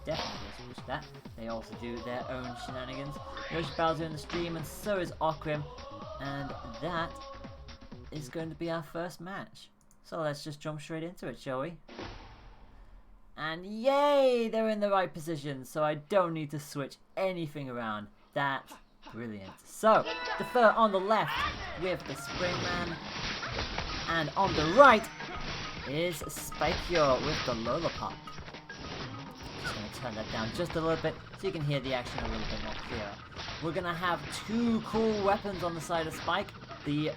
definitely switch that. They also do their own shenanigans. Yoshi Bowser in the stream, and so is Okrim. And that is going to be our first match. So let's just jump straight into it, shall we? And yay! They're in the right position, so I don't need to switch anything around. That's brilliant. So, the fur on the left with the Springman. And on the right is Spikeyor with the Lollipop. Just going to turn that down just a little bit so you can hear the action a little bit more clearer. We're going to have two cool weapons on the side of Spike. The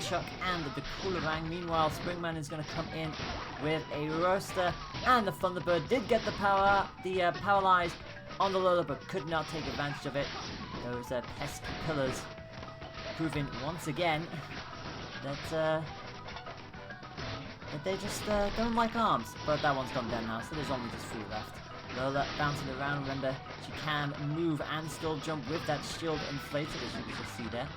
Chuck and the Coolerang. Meanwhile, Springman is going to come in with a Roaster. And the Thunderbird did get the Paralyze on the Lola, but could not take advantage of it. Those pesky pillars proving once again that they just don't like arms. But that one's gone down now, so there's only just 3 left. Lola bouncing around. Remember, she can move and still jump with that shield inflated, as you can just see there.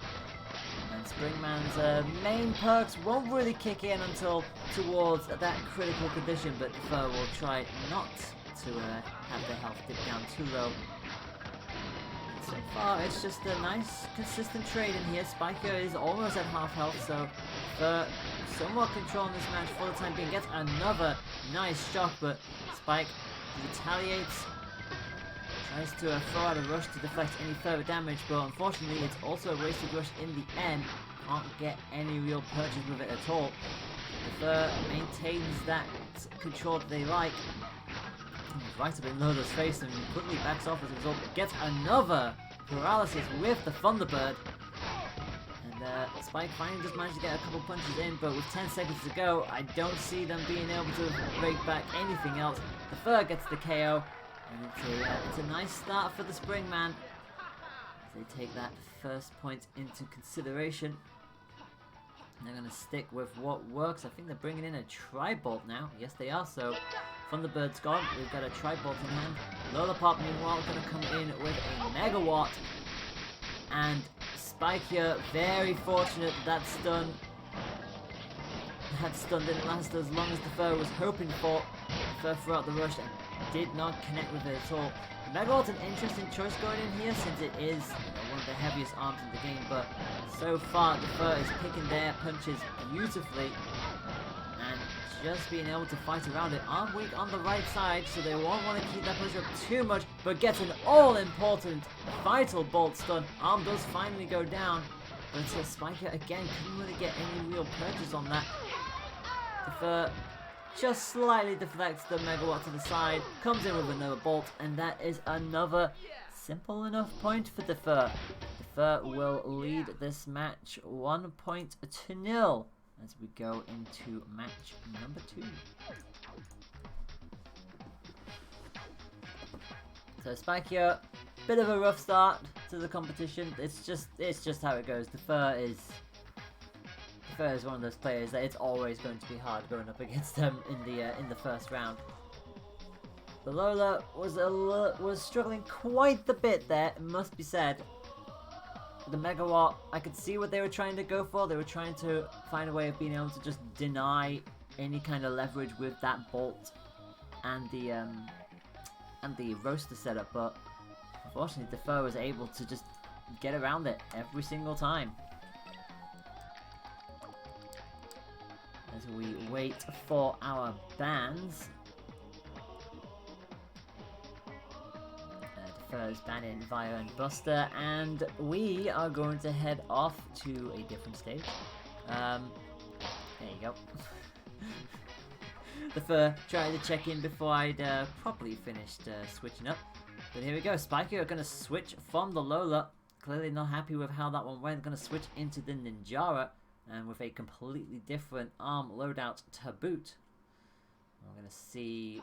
And Springman's main perks won't really kick in until towards that critical condition, but Fur will try not to have the health dip down too low. And so far, it's just a nice, consistent trade in here. Spikeyor is almost at half health, so Fur somewhat controlling this match for the time being. Gets another nice shot, but Spike retaliates. Tries to throw out a rush to deflect any further damage, but unfortunately it's also a wasted rush in the end. Can't get any real purchase with it at all. The Fur maintains that control that they like. Right up in Lola's face and quickly backs off as a result. Gets another paralysis with the Thunderbird. And Spike finally just managed to get a couple punches in, but with 10 seconds to go, I don't see them being able to break back anything else. The Fur gets the KO. And it's a nice start for the Springman. They take that first point into consideration. And they're going to stick with what works. I think they're bringing in a Tri-Bolt now. Yes, they are. So Thunderbird's gone. We've got a Tri-Bolt in hand. Lollipop, meanwhile, going to come in with a Megawatt. And Spikeyor, very fortunate that stun. That stun didn't last as long as the Fur was hoping for. The Fur throughout the rush and did not connect with it at all. Megawatt's an interesting choice going in here since it is one of the heaviest arms in the game, but so far the Fur is picking their punches beautifully and just being able to fight around it. Arm weak on the right side, so they won't want to keep that punch up too much, but gets an all-important vital bolt stun. Arm does finally go down, but Spikeyor again couldn't really get any real purchase on that. The Fur just slightly deflects the Megawatt to the side, comes in with another bolt, and that is another simple enough point for the Fur. The Fur will lead this match 1-0 as we go into match number 2. So Spikeyor, bit of a rough start to the competition. It's just how it goes. The Fur is one of those players that it's always going to be hard going up against them in the first round. The Lola was struggling quite a bit there, it must be said. The Megawatt, I could see what they were trying to go for. They were trying to find a way of being able to just deny any kind of leverage with that bolt and the roaster setup, but unfortunately the Fur was able to just get around it every single time. As we wait for our bans. The Fur's banning Via and Buster, and we are going to head off to a different stage. There you go. The Fur tried to check in before I'd properly finished switching up. But here we go. Spikeyor are going to switch from the Lola. Clearly not happy with how that one went. Going to switch into the Ninjara. And with a completely different arm loadout to boot. We're going to see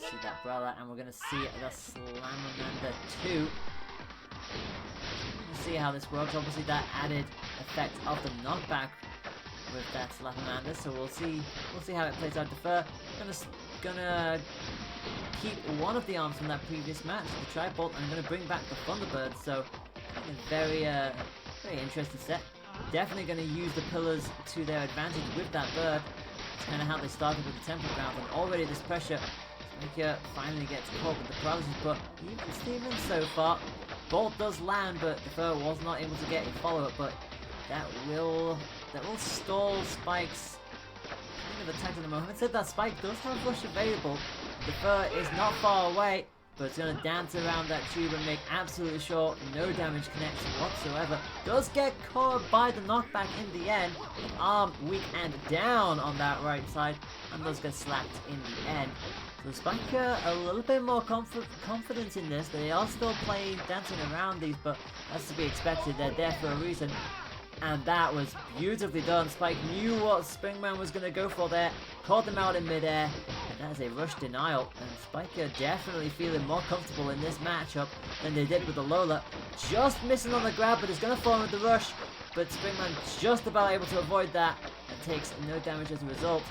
that Brella, and we're going to see the Salamander 2. We'll see how this works. Obviously that added effect of the knockback with that Salamander, so we'll see how it plays out. The Fur gonna keep one of the arms from that previous match, the Tri-Bolt, and I'm gonna bring back the Thunderbird, so a very interesting set. Definitely going to use the pillars to their advantage with that bird. It's kind of how they started with the temple ground, and already this pressure Spiker finally gets caught with the paralysis, but even Steven so far. Bolt does land, but Defer was not able to get a follow-up, but that will stall Spike's kind of attack at the moment. Having said that, Spike does have Rush available. Defer is not far away, but it's going to dance around that tube and make absolutely sure no damage connects whatsoever. Does get caught by the knockback in the end. Arm weak and down on that right side, and does get slapped in the end. So Spiker a little bit more confidence in this. They are still playing, dancing around these, but that's to be expected. They're there for a reason. And that was beautifully done. Spike knew what Springman was going to go for there. Caught them out in midair. And that is a rush denial. And Spiker definitely feeling more comfortable in this matchup than they did with the Lola. Just missing on the grab, but is going to fall with the rush. But Springman just about able to avoid that. And takes no damage as a result.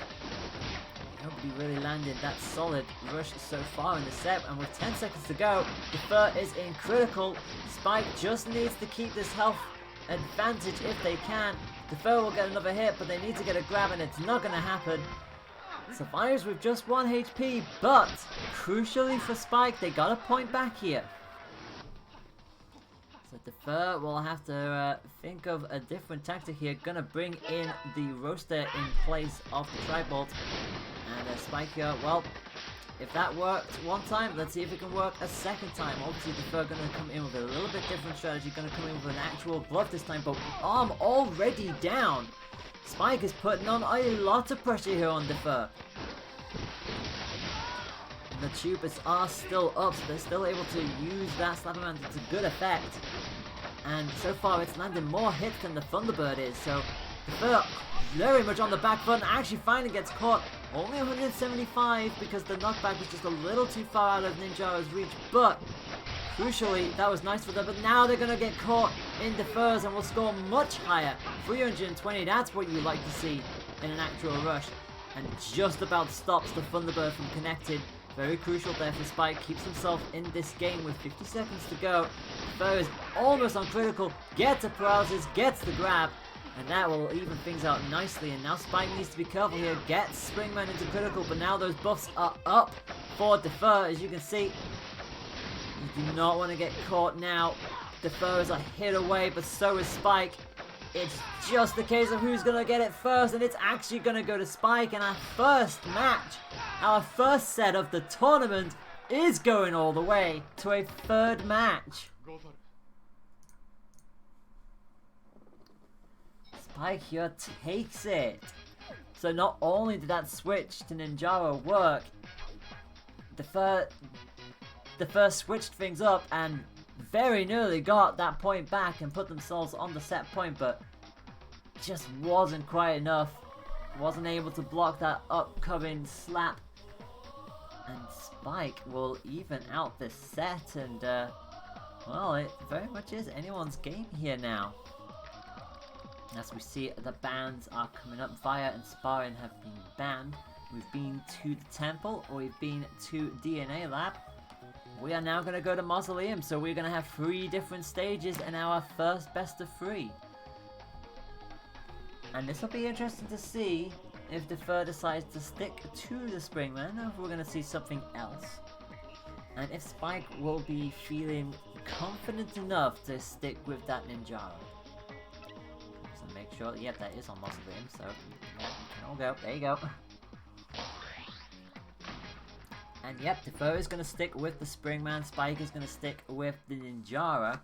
Nobody really landed that solid rush so far in the set, and with 10 seconds to go, Defer is in critical. Spike just needs to keep this health advantage if they can. Defer will get another hit, but they need to get a grab, and it's not going to happen. Survives with just 1 HP, but crucially for Spike, they got a point back here. So Defer will have to think of a different tactic here. Gonna bring in the roaster in place of the Tribolt. And Spiker, well, if that worked one time, let's see if it can work a second time. Obviously, Defer going to come in with a little bit different strategy. Going to come in with an actual glove this time, but arm already down. Spike is putting on a lot of pressure here on Defer. And the tubers are still up, so they're still able to use that Slapperman to good effect. And so far, it's landed more hits than the Thunderbird is, so Defer very much on the back foot and actually finally gets caught. Only 175 because the knockback was just a little too far out of Ninjaro's reach, but crucially that was nice for them. But now they're going to get caught in Defer's and will score much higher. 320, that's what you like to see in an actual rush. And just about stops the Thunderbird from connecting. Very crucial there for Spike, keeps himself in this game with 50 seconds to go. Defer is almost on critical, gets a paralysis, gets the grab. And that will even things out nicely. And now Spike needs to be careful here. Gets Springman into critical. But now those buffs are up for Defer. As you can see, you do not want to get caught now. Defer is a hit away. But so is Spike. It's just a case of who's going to get it first. And it's actually going to go to Spike. And our first match, our first set of the tournament is going all the way to a third match. Spike here takes it. So not only did that switch to Ninjaro work, the first switched things up and very nearly got that point back and put themselves on the set point, but just wasn't quite enough. Wasn't able to block that upcoming slap. And Spike will even out this set, and well, it very much is anyone's game here now. As we see, the bans are coming up. Fire and Sparring have been banned. We've been to the Temple, or we've been to DNA Lab. We are now going to go to Mausoleum, so we're going to have 3 different stages in our first best of 3. And this will be interesting to see if Defer decides to stick to the Springman, or if we're going to see something else. And if Spike will be feeling confident enough to stick with that Ninjaro. Make sure, yep, that is on Mausoleum, so yeah, we can all go. There you go. And yep, Defer is going to stick with the Springman. Spike is going to stick with the Ninjara.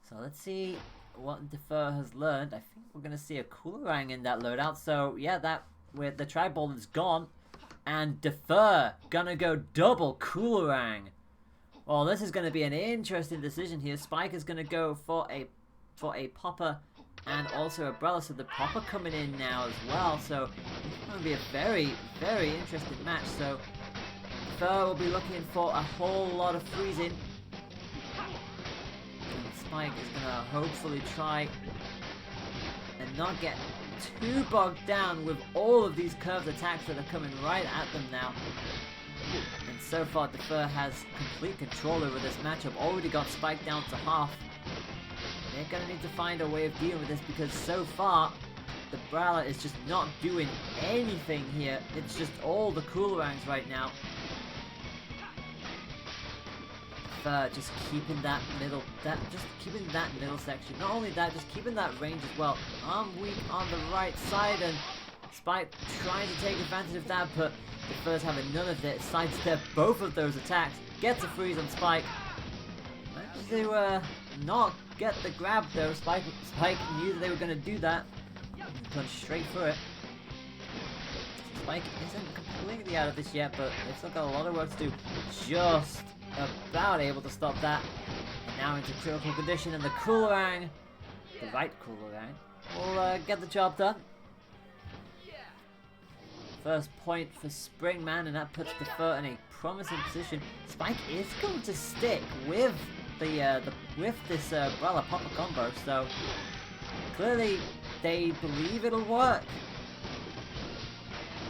So let's see what Defer has learned. I think we're going to see a Coolerang in that loadout. So yeah, that with the Tri-Ball is gone. And Defer gonna go double Coolerang. Well, this is going to be an interesting decision here. Spike is going to go for a Popper and also a Brella, so the Popper coming in now as well, so it's going to be a very, very interesting match. So Defer will be looking for a whole lot of freezing, and Spike is going to hopefully try and not get too bogged down with all of these curved attacks that are coming right at them now. And so far Defer has complete control over this matchup, already got Spike down to half. They're going to need to find a way of dealing with this, because so far the Brawler is just not doing anything here. It's just all the Coolerangs right now. Defer just keeping that middle section. Not only that, just keeping that range as well. Arm weak on the right side, and Spike trying to take advantage of that, but Defer's having none of it. Sidestep both of those attacks. Gets a freeze on Spike. Managed to not get the grab though. Spike knew that they were going to do that. Punch straight through it. Spike isn't completely out of this yet, but they've still got a lot of work to do. Just about able to stop that. And now into critical condition, and the Coolerang, the right Coolerang, will get the job done. First point for Springman, and that puts Defer in a promising position. Spike is going to stick with this Umbrella Popper combo, so clearly they believe it'll work.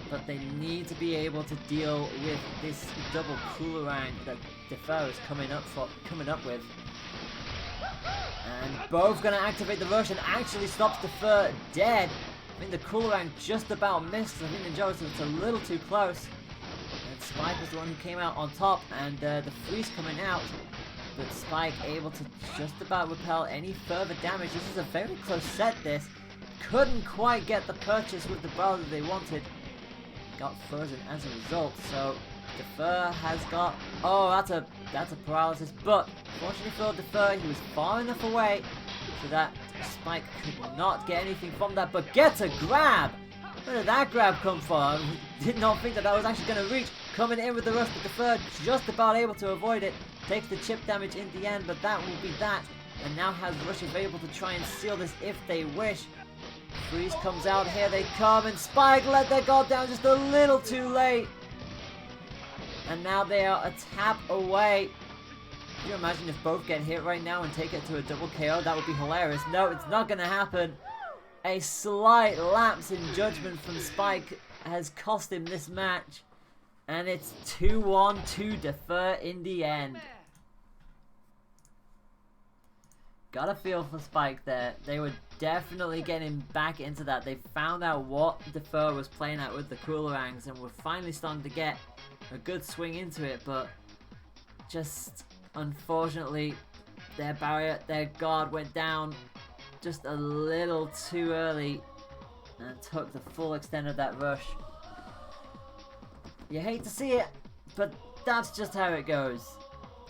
But they need to be able to deal with this double Coolerang that Defer is coming up with. And both gonna activate the rush, and actually stops Defer dead. I think the Coolerang just about missed. I think Ninja was a little too close. And Spike was the one who came out on top, and the freeze coming out. But Spike able to just about repel any further damage. This is a very close set, this. Couldn't quite get the purchase with the barrel that they wanted. Got frozen as a result, so Defer has got... Oh, that's a paralysis, but fortunately for Defer, he was far enough away so that Spike could not get anything from that, but gets a grab! Where did that grab come from? Did not think that was actually going to reach. Coming in with the rush, but Defer just about able to avoid it. Takes the chip damage in the end, but that will be that. And now has Rush available to try and seal this if they wish. Freeze comes out, here they come, and Spike let their guard down just a little too late. And now they are a tap away. Can you imagine if both get hit right now and take it to a double KO? That would be hilarious. No, it's not going to happen. A slight lapse in judgment from Spike has cost him this match. And it's 2-1 to Defer in the end. Got a feel for Spike there. They were definitely getting back into that. They found out what Defer was playing at with the Coolerangs, and were finally starting to get a good swing into it, but just unfortunately their barrier, their guard went down just a little too early and took the full extent of that rush. You hate to see it, but that's just how it goes.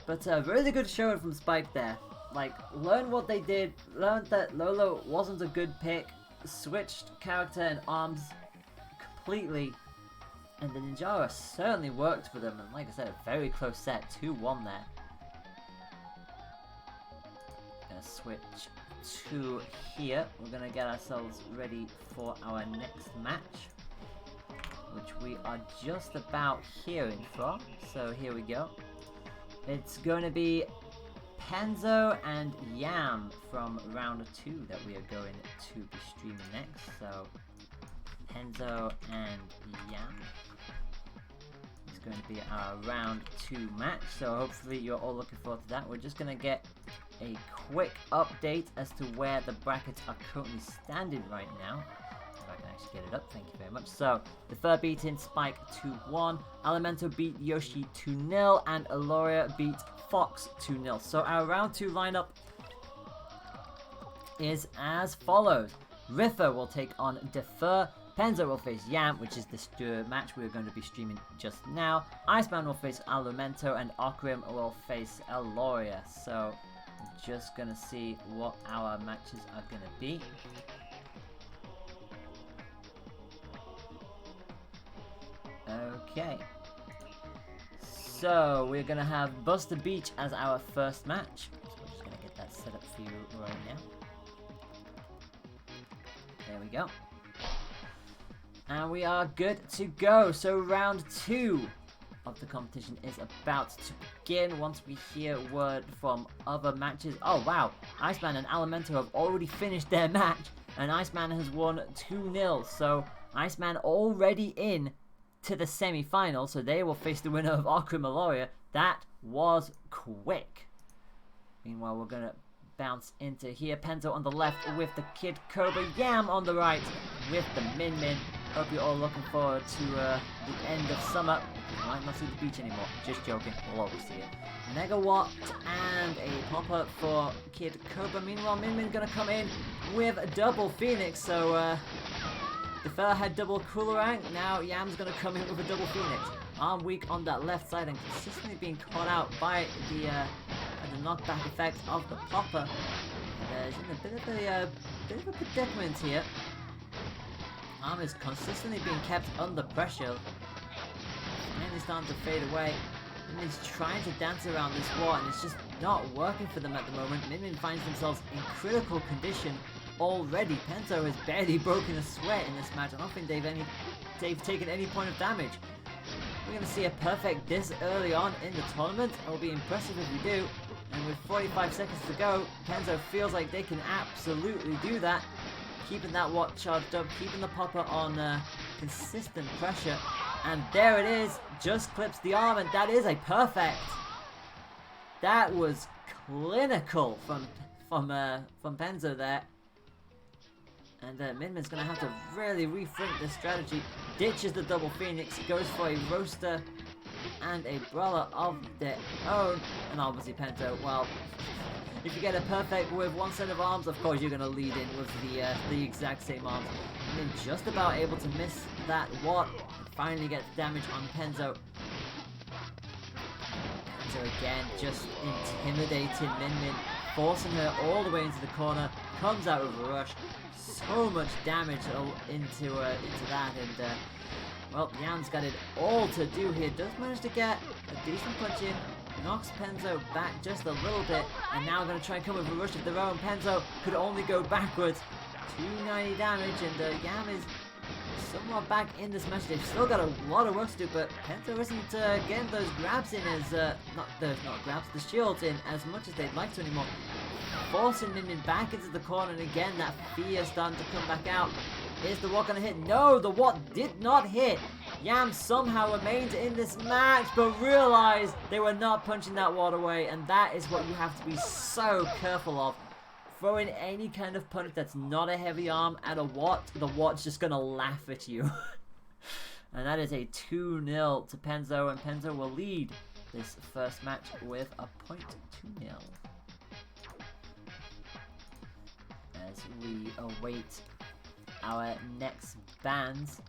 But a really good showing from Spike there. Like, learned what they did, learned that Lolo wasn't a good pick, switched character and arms completely, and the Ninjara certainly worked for them, and like I said, a very close set, 2-1 there. Gonna switch to here. We're gonna get ourselves ready for our next match, which we are just about hearing from. So here we go. It's going to be Penzo and Yam from round 2 that we are going to be streaming next. So Penzo and Yam is going to be our round 2 match. So hopefully you're all looking forward to that. We're just going to get a quick update as to where the brackets are currently standing right now. If I can actually get it up, thank you very much. So, Defer beating Spike 2-1, Alimento beat Yoshi 2-0, and Aloria beat Fox 2-0. So our round 2 lineup is as follows. Rither will take on Defer, Penzo will face Yam, which is the match we're going to be streaming just now. Iceman will face Alimento, and Okrim will face Aloria. So, just gonna see what our matches are gonna be. Okay. So we're gonna have Buster Beach as our first match. So we're just gonna get that set up for you right now. There we go. And we are good to go. So round 2 of the competition is about to begin once we hear word from other matches. Oh wow, Iceman and Alimento have already finished their match, and Iceman has won 2-0, so Iceman already in to the semi-final, so they will face the winner of Okrim Aloria. That was quick. Meanwhile, we're gonna bounce into here. Penzo on the left with the Kid Cobra, Yam on the right with the Min Min. Hope you're all looking forward to the end of summer. You might not see the beach anymore. Just joking. We'll always see it. Megawatt and a pop-up for Kid Cobra. Meanwhile, Min Min gonna come in with a double Phoenix. So the fella had double Coolerang. Now Yam's gonna come in with a double Phoenix. Arm weak on that left side and consistently being caught out by the knockback effect of the popper. He's in a bit of a predicament here. Arm is consistently being kept under pressure. Finally starting to fade away. Min Min's trying to dance around this wall and it's just not working for them at the moment. Min Min finds themselves in critical condition already. Pento has barely broken a sweat in this match. I don't think they've taken any point of damage. We're going to see a perfect this early on in the tournament. It will be impressive if we do. And with 45 seconds to go, Pento feels like they can absolutely do that. Keeping that watt charged up, keeping the popper on consistent pressure. And there it is, just clips the arm, and that is a perfect. That was clinical from Pento there. And Min Min's going to have to really rethink this strategy. Ditches the double Phoenix, goes for a Roaster and a Brawler of their own. And obviously Pento, well, if you get a perfect with one set of arms, of course you're going to lead in with the exact same arms. Min Min just about able to miss that Watt. Finally gets damage on Pento. Pento again just intimidating Min Min, forcing her all the way into the corner. Comes out with a rush. So much damage into that, and well, Yam's got it all to do here. Does manage to get a decent punch in, knocks Pento back just a little bit, and now going to try and come with a rush of their own. Pento could only go backwards. 290 damage, and Yam is somewhat back in this match. They've still got a lot of work to do, but Pento isn't getting those grabs in as the shields in as much as they'd like to anymore. Forcing Min Min back into the corner, and again that fear starting to come back out. Is the Watt gonna hit? No, the Watt did not hit. Yam somehow remained in this match, but realized they were not punching that Watt away, and that is what you have to be so careful of. Throwing any kind of punch that's not a heavy arm at a Watt, the Watt's just gonna laugh at you. And that is a 2-0 to Pento, and Pento will lead this first match with a point 2-0. As we await our next bans.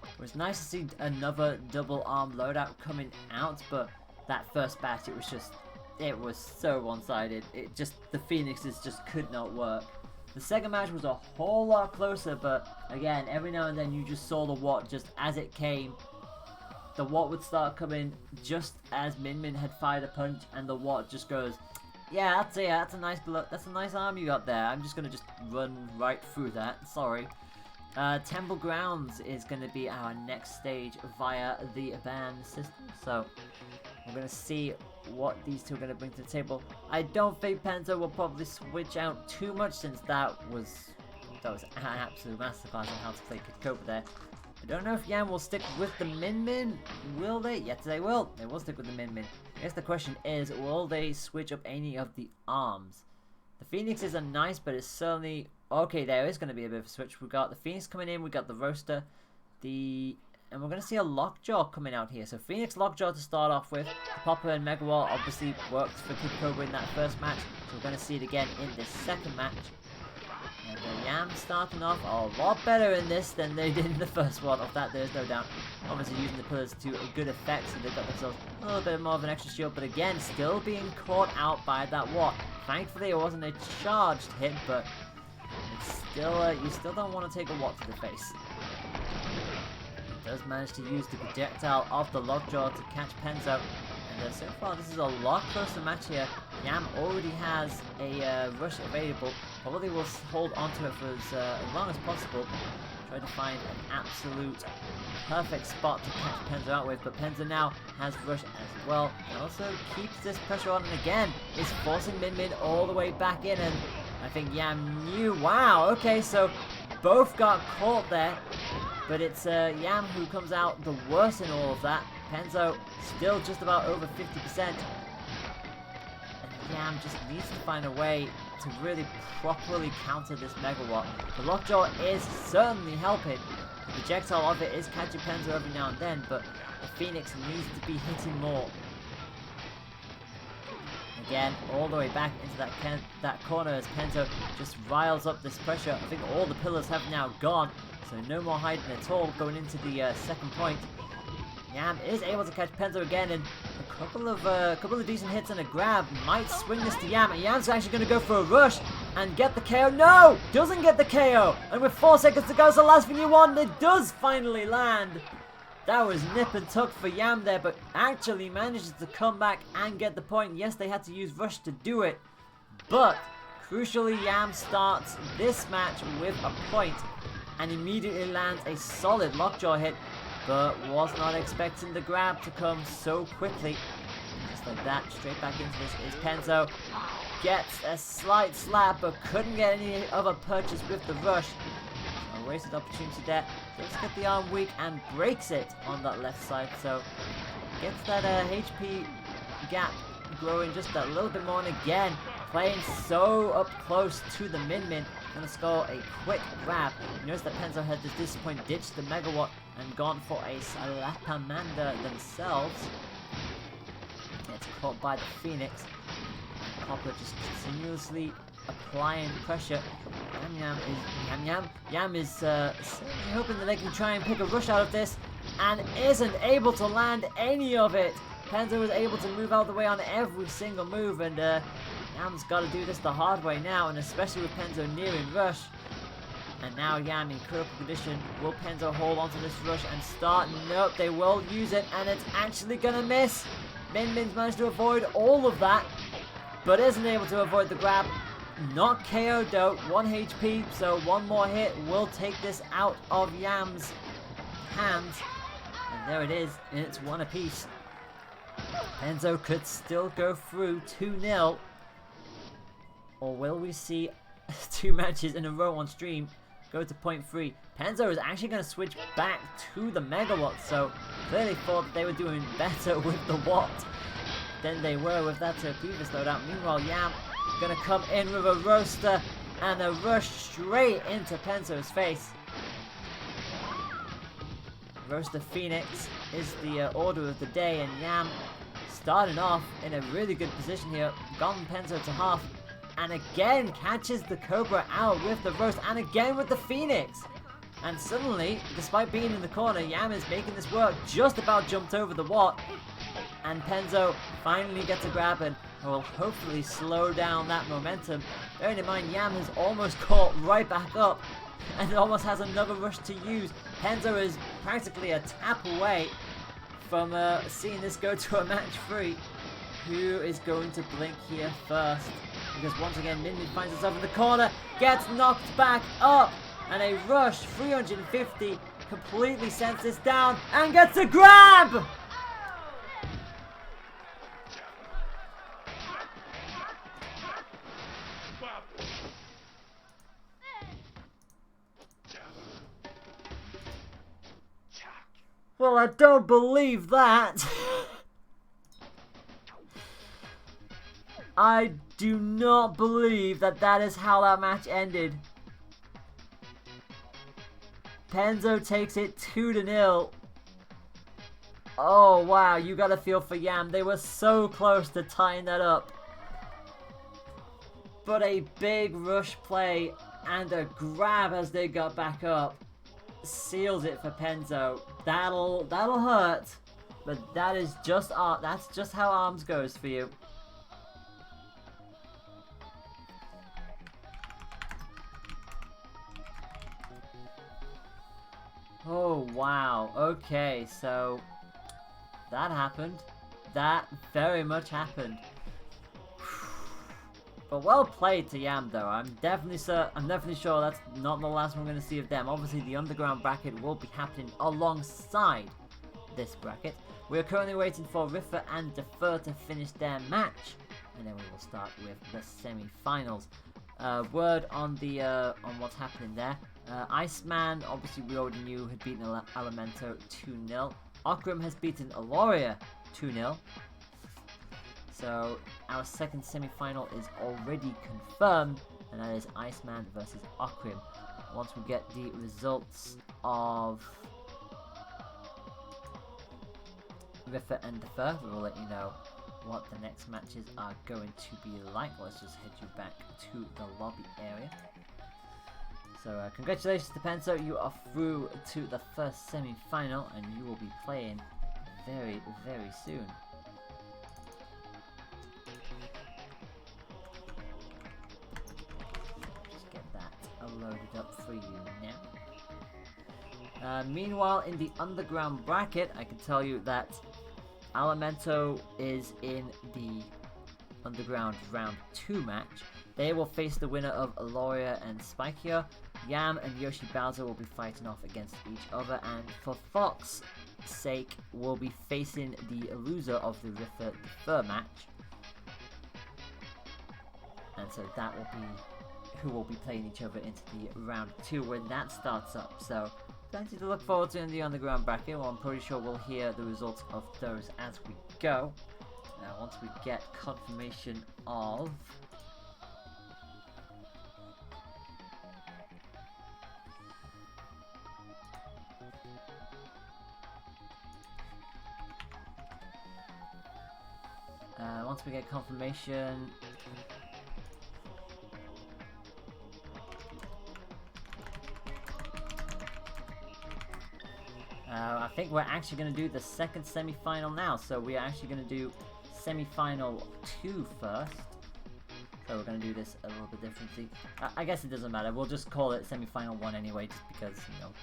It was nice to see another double arm loadout coming out, but that first batch, it was so one-sided. The Phoenixes just could not work. The second match was a whole lot closer, but again, every now and then you just saw the Watt just as it came. The Watt would start coming just as Min Min had fired a punch, and the Watt just goes, yeah, that's a nice arm you got there. I'm just gonna just run right through that. Sorry. Temple Grounds is gonna be our next stage via the ban system. So we're gonna see what these two are gonna bring to the table. I don't think Pento will probably switch out too much, since that was an absolute masterclass on how to play Kid Cobra there. I don't know if Yam will stick with the Min Min. Will they? Yes, they will. They will stick with the Min Min. I guess the question is, will they switch up any of the arms? The Phoenixes are nice, but it's certainly... Okay, there is going to be a bit of a switch. We've got the Phoenix coming in, we've got the Roaster, and we're going to see a Lockjaw coming out here. So Phoenix Lockjaw to start off with. The Popper and Mega Wall obviously worked for Kid Cobra in that first match, so we're going to see it again in this second match. And the Yam starting off a lot better in this than they did in the first one. Of that, there's no doubt. Obviously using the pillars to a good effect, so they've got themselves a little bit more of an extra shield. But again, still being caught out by that Watt. Thankfully, it wasn't a charged hit, but it's still you still don't want to take a Watt to the face. He does manage to use the projectile of the Lockjaw to catch Pento. And so far, this is a lot closer match here. Yam already has a rush available. Probably will hold onto it for as long as possible. Try to find an absolute perfect spot to catch Pento out with. But Pento now has rush as well. And also keeps this pressure on. And again, is forcing Min Min all the way back in. And I think Yam knew. Wow, okay, so both got caught there. But it's Yam who comes out the worst in all of that. Pento still just about over 50%. And Yam just needs to find a way to really properly counter this Megawatt. The Lockjaw is certainly helping, The projectile of it is catching Penzo every now and then, but the Phoenix needs to be hitting more. Again, all the way back into that corner as Penzo just riles up this pressure. I think all the pillars have now gone, so no more hiding at all going into the second point. Yam is able to catch Penzo again, and a couple of decent hits and a grab might swing this to Yam. And Yam's actually going to go for a rush and get the KO. No! Doesn't get the KO! And with 4 seconds to go, it's the last thing you want. It does finally land. That was nip and tuck for Yam there, but actually manages to come back and get the point. Yes, they had to use rush to do it, but crucially, Yam starts this match with a point and immediately lands a solid lockjaw hit, but was not expecting the grab to come so quickly. Just like that, straight back into this is Penzo. Gets a slight slap, but couldn't get any other purchase with the rush. A wasted opportunity there. Does get the arm weak and breaks it on that left side, so gets that HP gap growing just a little bit more. And again, playing so up close to the Min. Gonna score a quick grab. You notice that Penzo had at this point ditched the Megawatt and gone for a Salapamanda themselves. Gets caught by the Phoenix. Copper just continuously applying pressure. Yam is certainly hoping that they can try and pick a rush out of this, and isn't able to land any of it. Penzo was able to move out of the way on every single move, and Yam's got to do this the hard way now, and especially with Penzo nearing rush. And now Yam in critical condition. Will Penzo hold onto this rush and start? Nope, they will use it, and it's actually gonna miss. Min's managed to avoid all of that, but isn't able to avoid the grab. Not KO'd though, 1 HP, so one more hit will take this out of Yam's hands. And there it is, and it's 1 apiece. Penzo could still go through 2-0. Or will we see 2 matches in a row on stream go to point 3? Penzo is actually going to switch back to the Megawatt, so clearly thought that they were doing better with the Watt than they were with that previous loadout. Meanwhile, Yam gonna come in with a roaster and a rush straight into Penzo's face. Roaster Phoenix is the order of the day, and Yam starting off in a really good position here. Gone Penzo to half, and again catches the Cobra out with the roast, and again with the Phoenix. And suddenly, despite being in the corner, Yam is making this work. Just about jumped over the Watt. And Penzo finally gets a grab and will hopefully slow down that momentum. Bearing in mind, Yam has almost caught right back up and almost has another rush to use. Penzo is practically a tap away from seeing this go to a match 3. Who is going to blink here first? Because once again, Min finds himself in the corner, gets knocked back up, and a rush 350 completely sends this down and gets a grab! Well, I don't believe that. I do not believe that that is how that match ended. Penzo takes it 2-0. Oh, wow. You gotta feel for Yam. They were so close to tying that up. But a big rush play and a grab as they got back up seals it for Penzo. That'll hurt, but that is just that's just how arms goes for you. Oh wow. Okay, so that happened. That very much happened. But well played to Yam though. I'm definitely sure that's not the last one we're going to see of them. Obviously the underground bracket will be happening alongside this bracket. We are currently waiting for Riffa and Defer to finish their match, and then we will start with the semi-finals. Word on the on what's happening there. Iceman, obviously we already knew, had beaten Elemento 2-0. Okram has beaten Aloria 2-0. So our second semi-final is already confirmed, and that is Iceman versus Okrim. once we get the results of Riffa and Defer, we will let you know what the next matches are going to be like. Let's just head you back to the lobby area. So congratulations to Penso, you are through to the first semi-final and you will be playing very, very soon. Just get that loaded up for you now. Meanwhile, in the underground bracket, I can tell you that Alimento is in the underground round 2 match. They will face the winner of Aloria and Spikia. Yam and Yoshi Bowser will be fighting off against each other, and for Fox's sake will be facing the loser of the Riffa Defer match. And so that will be who will be playing each other into the round 2 when that starts up. So plenty to look forward to in the underground bracket. Well, I'm pretty sure we'll hear the results of those as we go. Now, once we get confirmation of I think we're actually going to do the second semi-final now. So we are actually going to do semi-final 2 first. So we're going to do this a little bit differently. I guess it doesn't matter. We'll just call it semi-final 1 anyway, just because, you know,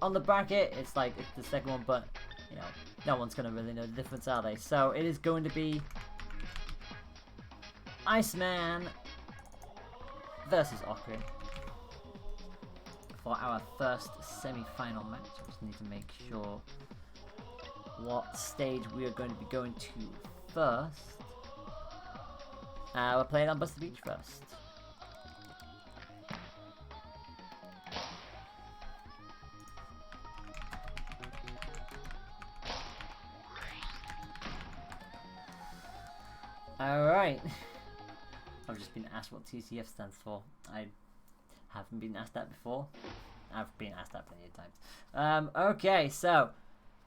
on the bracket it's like it's the second one, but you know, no one's going to really know the difference, are they? So it is going to be Iceman versus Okrin for our first semi-final match. I just need to make sure what stage we are going to be going to first. We're playing on Buster Beach first. Alright. I've just been asked what TCF stands for. I haven't been asked that before. I've been asked that plenty of times. Okay, so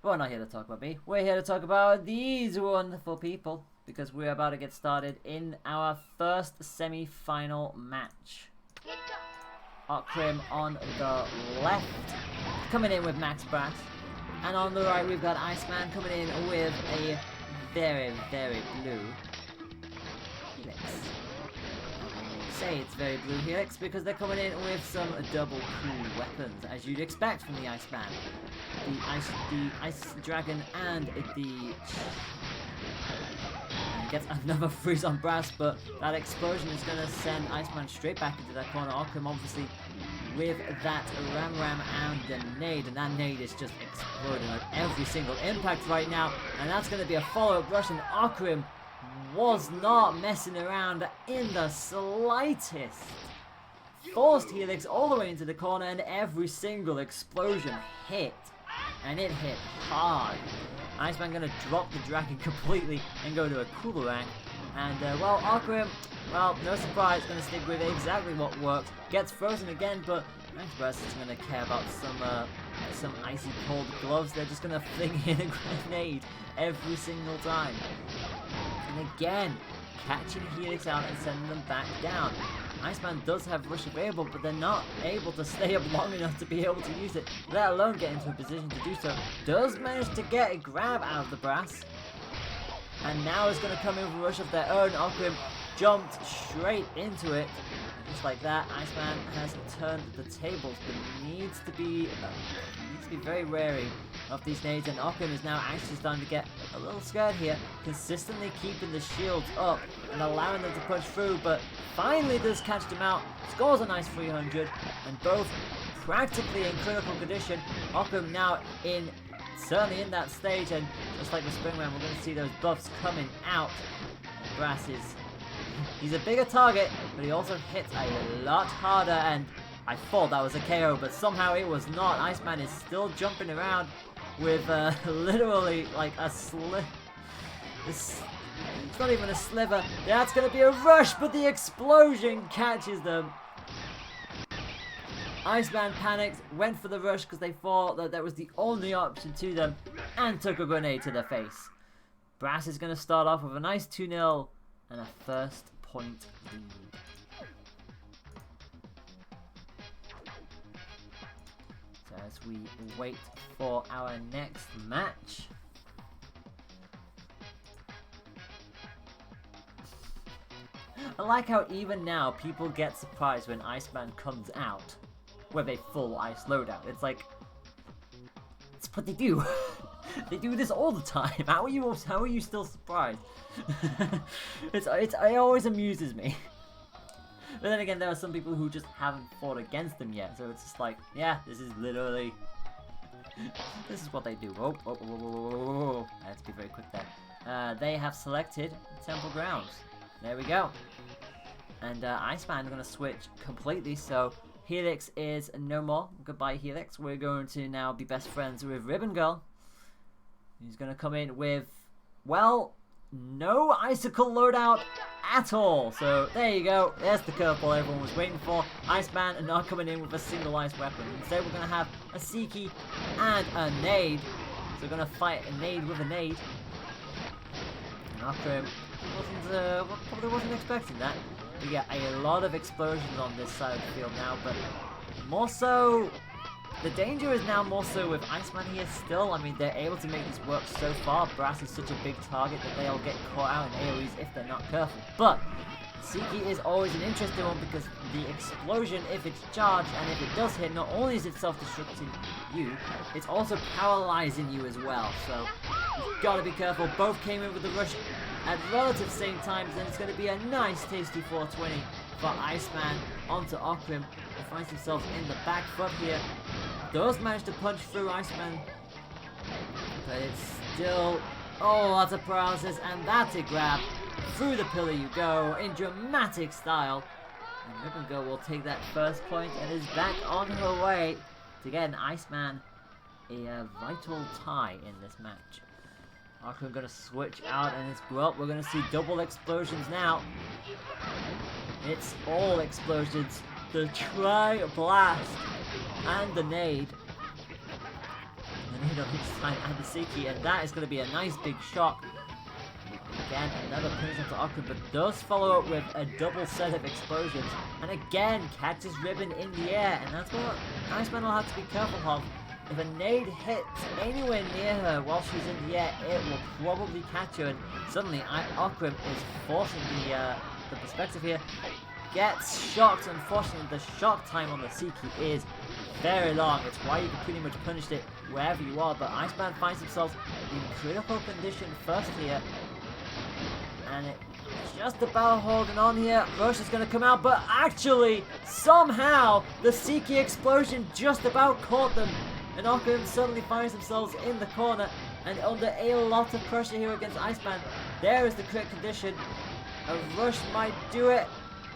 we're not here to talk about me. We're here to talk about these wonderful people, because we're about to get started in our first semi-final match. Okrim on the left, coming in with Max Brass, and on the right we've got Iceman coming in with a very, very blue Helix. Say it's very blue Helix because they're coming in with some double cool weapons, as you'd expect from the Iceman. The Ice Dragon and the... gets another freeze on Brass, but that explosion is going to send Iceman straight back into that corner. Okrim obviously with that Ram and the nade, and that nade is just exploding on every single impact right now, and that's going to be a follow-up rush, and Okrim was not messing around in the slightest. Forced Helix all the way into the corner, and every single explosion hit, and it hit hard. Iceman going to drop the dragon completely and go to a cooler rank. And, well, Okrim, well, no surprise, going to stick with exactly what works. Gets frozen again, but Max Brass isn't going to care about some icy cold gloves. They're just going to fling in a grenade every single time. And again, catching Helix out and sending them back down. Iceman does have rush available, but they're not able to stay up long enough to be able to use it, let alone get into a position to do so. Does manage to get a grab out of the Brass, and now is going to come in with a rush of their own. Okrim jumped straight into it. Just like that, Iceman has turned the tables, but needs to be very wary of these nades, and Okrim is now actually starting to get a little scared here, consistently keeping the shields up and allowing them to push through, but finally does catch them out, scores a nice 300, and both practically in critical condition. Okrim now certainly in that stage, and just like the spring round, we're going to see those buffs coming out. Brass he's a bigger target, but he also hits a lot harder, and I thought that was a KO, but somehow it was not. Iceman is still jumping around with literally like a it's not even a sliver. That's going to be a rush, but the explosion catches them. Iceman panicked, went for the rush because they thought that that was the only option to them, and took a grenade to the face. Brass is going to start off with a nice 2-0 and a first point lead. So as we wait for our next match. I like how even now people get surprised when Iceman comes out with a full ice loadout. It's like, it's what they do. They do this all the time. How are you still surprised? It always amuses me. But then again, there are some people who just haven't fought against them yet, so it's just like, yeah, this is literally, this is what they do. Oh. I have to be very quick there. They have selected Temple Grounds. There we go. And Iceman is going to switch completely, so Helix is no more. Goodbye, Helix. We're going to now be best friends with Ribbon Girl. He's going to come in with, well, no icicle loadout at all. So there you go. There's the curveball everyone was waiting for. Iceman are not coming in with a single ice weapon. Instead, we're going to have a Seiki and a nade. So we're going to fight a nade with a nade. And after probably wasn't expecting that. We get a lot of explosions on this side of the field now, but more so, the danger is now more so with Iceman here still. I mean, they're able to make this work so far. Brass is such a big target that they'll get caught out in AoEs if they're not careful. But Seiki is always an interesting one because the explosion, if it's charged and if it does hit, not only is it self-destructing you, it's also paralyzing you as well. So you've got to be careful. Both came in with the rush at relative same times, and it's going to be a nice tasty 420 for Iceman onto Okrim, who finds himself in the back foot here. Does manage to punch through Iceman, but it's still, oh, that's a paralysis, and that's a grab. Through the pillar you go, in dramatic style. And Ribbon Girl will take that first point and is back on her way to get an Iceman a vital tie in this match. We're going to switch out, and it's, well, we're going to see double explosions now. It's all explosions. The Tri-Blast and the Nade. The Nade on each side and the Seiki, and that is going to be a nice big shock. Again, another punish onto Okrim, but does follow up with a double set of explosions. And again, catches Ribbon in the air, and that's what Iceman will have to be careful of. If a nade hits anywhere near her while she's in the air, it will probably catch her. And suddenly, Okrim is forcing the perspective here. Gets shocked. Unfortunately, the shock time on the Seiki is very long. It's why you can pretty much punish it wherever you are. But Iceman finds himself in critical condition first here. And it's just about holding on here. Rush is going to come out, but actually, somehow, the Seiki explosion just about caught them. And Okrim suddenly finds themselves in the corner and under a lot of pressure here against Iceman. There is the crit condition. A rush might do it.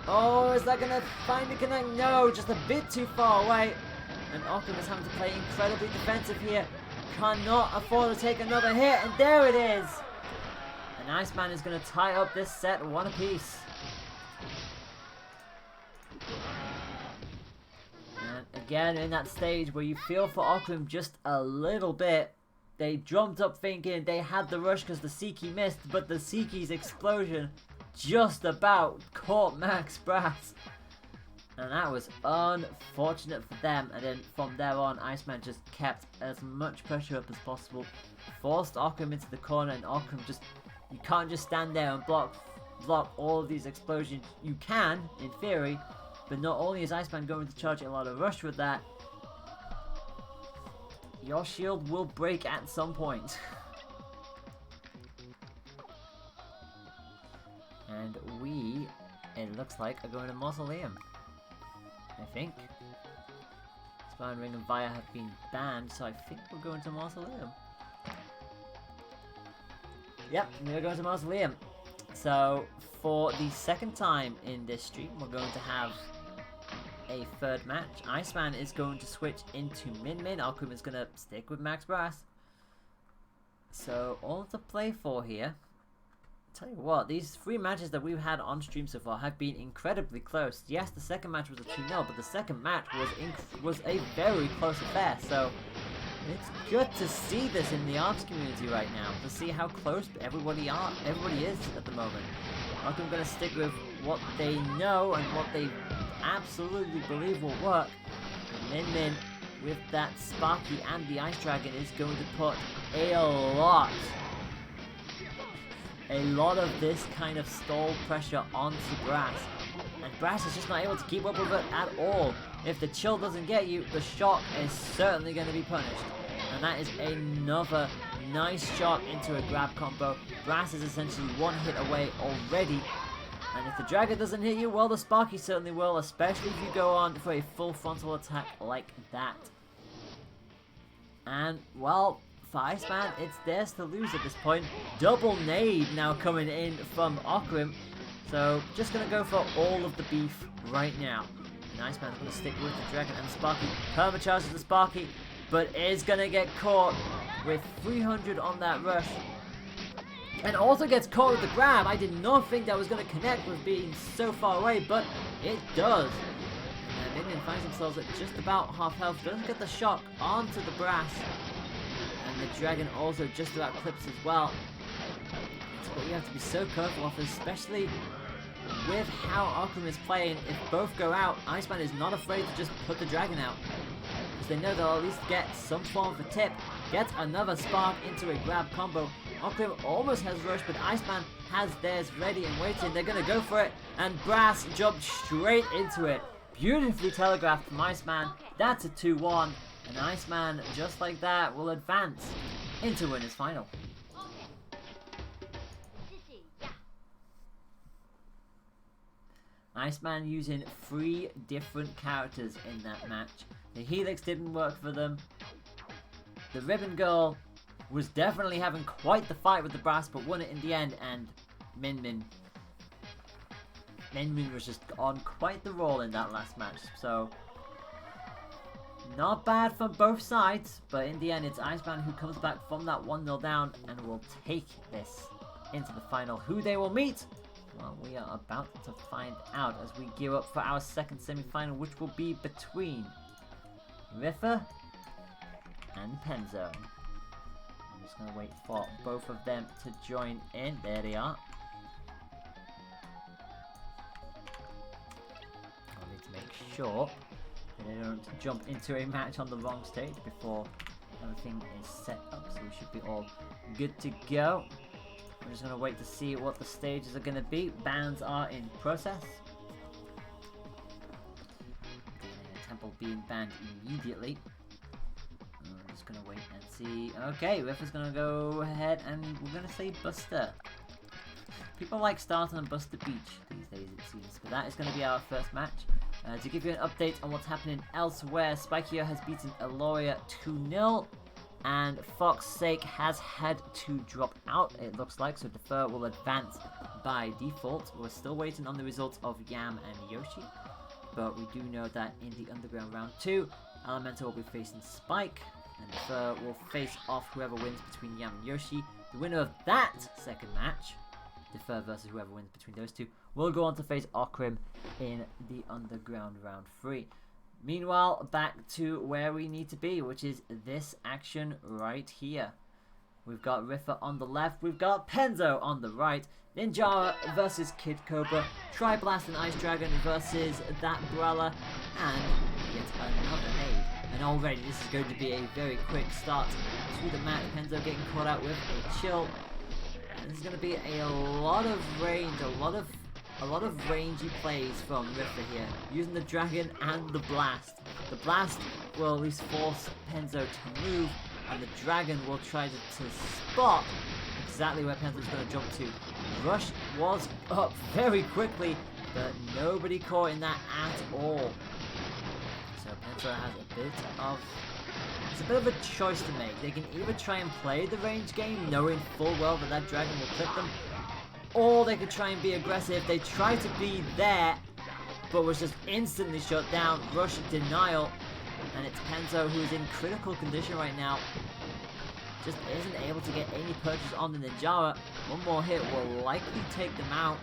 Oh, is that going to finally connect? No, just a bit too far away. And Okrim is having to play incredibly defensive here. Cannot afford to take another hit, and there it is. And Iceman is going to tie up this set one apiece. And again, in that stage where you feel for Okrim just a little bit, they jumped up thinking they had the rush because the Seiki missed, but the Seiki's explosion just about caught Max Brass. And that was unfortunate for them. And then from there on, Iceman just kept as much pressure up as possible. Forced Okrim into the corner, and Okrim just, you can't just stand there and block all of these explosions. You can, in theory, but not only is Iceman going to charge a lot of rush with that, your shield will break at some point. And we, it looks like, are going to Mausoleum. I think. Spine Ring and Via have been banned, so I think we're going to Mausoleum. Yep, we're going to Mausoleum. So, for the second time in this stream, we're going to have a third match. Iceman is going to switch into Min. Okrim is going to stick with Max Brass. So, all to play for here. Tell you what, these 3 matches that we've had on stream so far have been incredibly close. Yes, the second match was a 2-0, but the second match was a very close affair, so it's good to see this in the ARCS community right now, to see how close everybody is at the moment. I'm going to stick with what they know and what they absolutely believe will work. And Min, with that Sparky and the Ice Dragon, is going to put a lot of this kind of stall pressure onto Brass. And Brass is just not able to keep up with it at all. If the chill doesn't get you, the shock is certainly going to be punished. And that is another nice shot into a grab combo. Brass is essentially 1 hit away already. And if the Dragon doesn't hit you, well, the Sparky certainly will, especially if you go on for a full frontal attack like that. And, well, for Iceman, it's theirs to lose at this point. Double nade now coming in from Okrim. So, just going to go for all of the beef right now. And Iceman's going to stick with the Dragon and Sparky. Permacharges the Sparky, but is going to get caught with 300 on that rush. And also gets caught with the grab. I did not think that was going to connect with being so far away, but it does. And Minion finds themselves at just about half health. Doesn't get the shock onto the Brass. And the Dragon also just about clips as well. That's what you have to be so careful of, especially with how Okrim is playing. If both go out, Iceman is not afraid to just put the Dragon out, because they know they'll at least get some form of a tip. Gets another spark into a grab combo. Okrim almost has rush, but Iceman has theirs ready and waiting. They're going to go for it, and Brass jumped straight into it. Beautifully telegraphed from Iceman. That's a 2-1, and Iceman, just like that, will advance into winners final. Iceman using 3 different characters in that match. The Helix didn't work for them. The Ribbon Girl was definitely having quite the fight with the Brass, but won it in the end, and Min was just on quite the roll in that last match. So, not bad for both sides, but in the end it's Iceman who comes back from that 1-0 down and will take this into the final. Who they will meet? Well, we are about to find out as we gear up for our second semi-final, which will be between Riffa and Penzo. I'm just going to wait for both of them to join in. There they are. I need to make sure that they don't jump into a match on the wrong stage before everything is set up, so we should be all good to go. I'm just going to wait to see what the stages are going to be. Bands are in process. Temple being banned immediately. I'm just going to wait and see. Okay, Riffa's going to go ahead and we're going to say Buster. People like starting on Buster Beach these days, it seems. But that is going to be our first match. To give you an update on what's happening elsewhere, Spikia has beaten Aloria 2-0. And Fox's Sake has had to drop out, it looks like, so Defer will advance by default. We're still waiting on the results of Yam and Yoshi, but we do know that in the Underground Round 2, Elemental will be facing Spike, and Defer will face off whoever wins between Yam and Yoshi. The winner of that second match, Defer versus whoever wins between those two, will go on to face Okrim in the Underground Round 3. Meanwhile, back to where we need to be, which is this action right here. We've got Riffa on the left, we've got Penzo on the right, Ninjara versus Kid Cobra, Tri-Blast and Ice Dragon versus that Brawler, and yet another nade. And already this is going to be a very quick start to the match. Penzo getting caught out with a chill. And this is going to be a lot of range, a lot of rangy plays from Riffa here, using the Dragon and the Blast. The Blast will at least force Penzo to move, and the Dragon will try to spot exactly where Penzo's going to jump to. Rush was up very quickly, but nobody caught in that at all. So Penzo has it's a bit of a choice to make. They can either try and play the range game, knowing full well that that Dragon will clip them, or they could try and be aggressive. They try to be there, but was just instantly shut down. Rush denial, and it's Penzo who is in critical condition right now. just isn't able to get any purchase on the Ninjara. One more hit will likely take them out.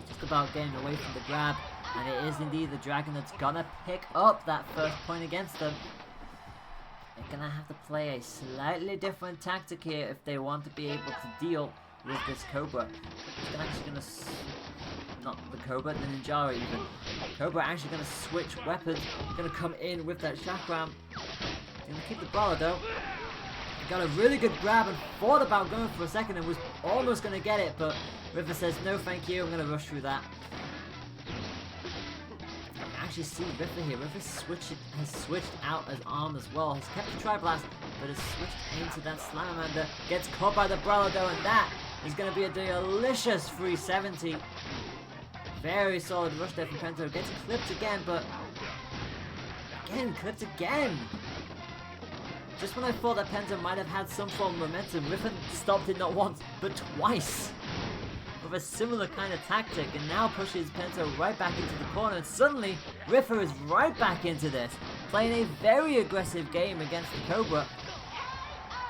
Just about getting away from the grab, and it is indeed the Dragon that's gonna pick up that first point against them. They're gonna have to play a slightly different tactic here if they want to be able to deal with this Cobra. It's actually gonna not the Cobra, the Ninjara even. Cobra actually gonna switch weapons, gonna come in with that chakram. Gonna keep the brawler though. Got a really good grab and thought about going for a second and was almost gonna get it, but River says no thank you, I'm gonna rush through that. Actually see River here. River has switched out his arm as well. He's kept the Tri-Blast, but has switched into that Salamander. Gets caught by the brawler though, and that is going to be a delicious 370. Very solid rush there from Pento. Gets clipped again, but again clipped again. Just when I thought that Pento might have had some form of momentum, River stopped it not once but twice with a similar kind of tactic, and now pushes Pento right back into the corner, and suddenly Riffer is right back into this, playing a very aggressive game against the Cobra,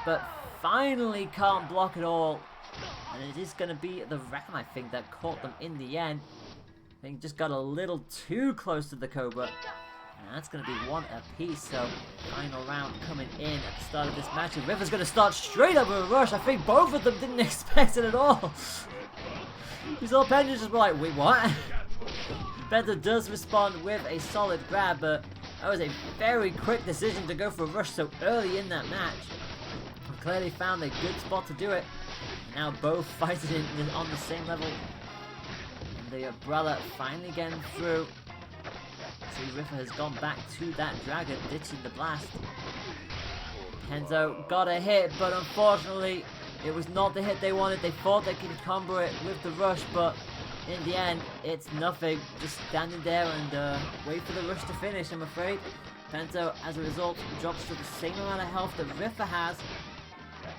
but finally can't block it all, and it is going to be the Ram, I think, that caught them in the end. I think just got a little too close to the Cobra, and that's going to be one apiece. So final round coming in at the start of this match, and Riffer's going to start straight up with a rush. I think both of them didn't expect it at all. These all Pento just were like, wait, what? Pento does respond with a solid grab, but that was a very quick decision to go for a rush so early in that match. And clearly found a good spot to do it. Now both fighting on the same level. And the brother finally getting through. See, Riffer has gone back to that Dragon, ditching the blast. Pento got a hit, but unfortunately it was not the hit they wanted. They thought they could combo it with the rush, but in the end, it's nothing. Just standing there and wait for the rush to finish, I'm afraid. Pento, as a result, drops to the same amount of health that Riffer has.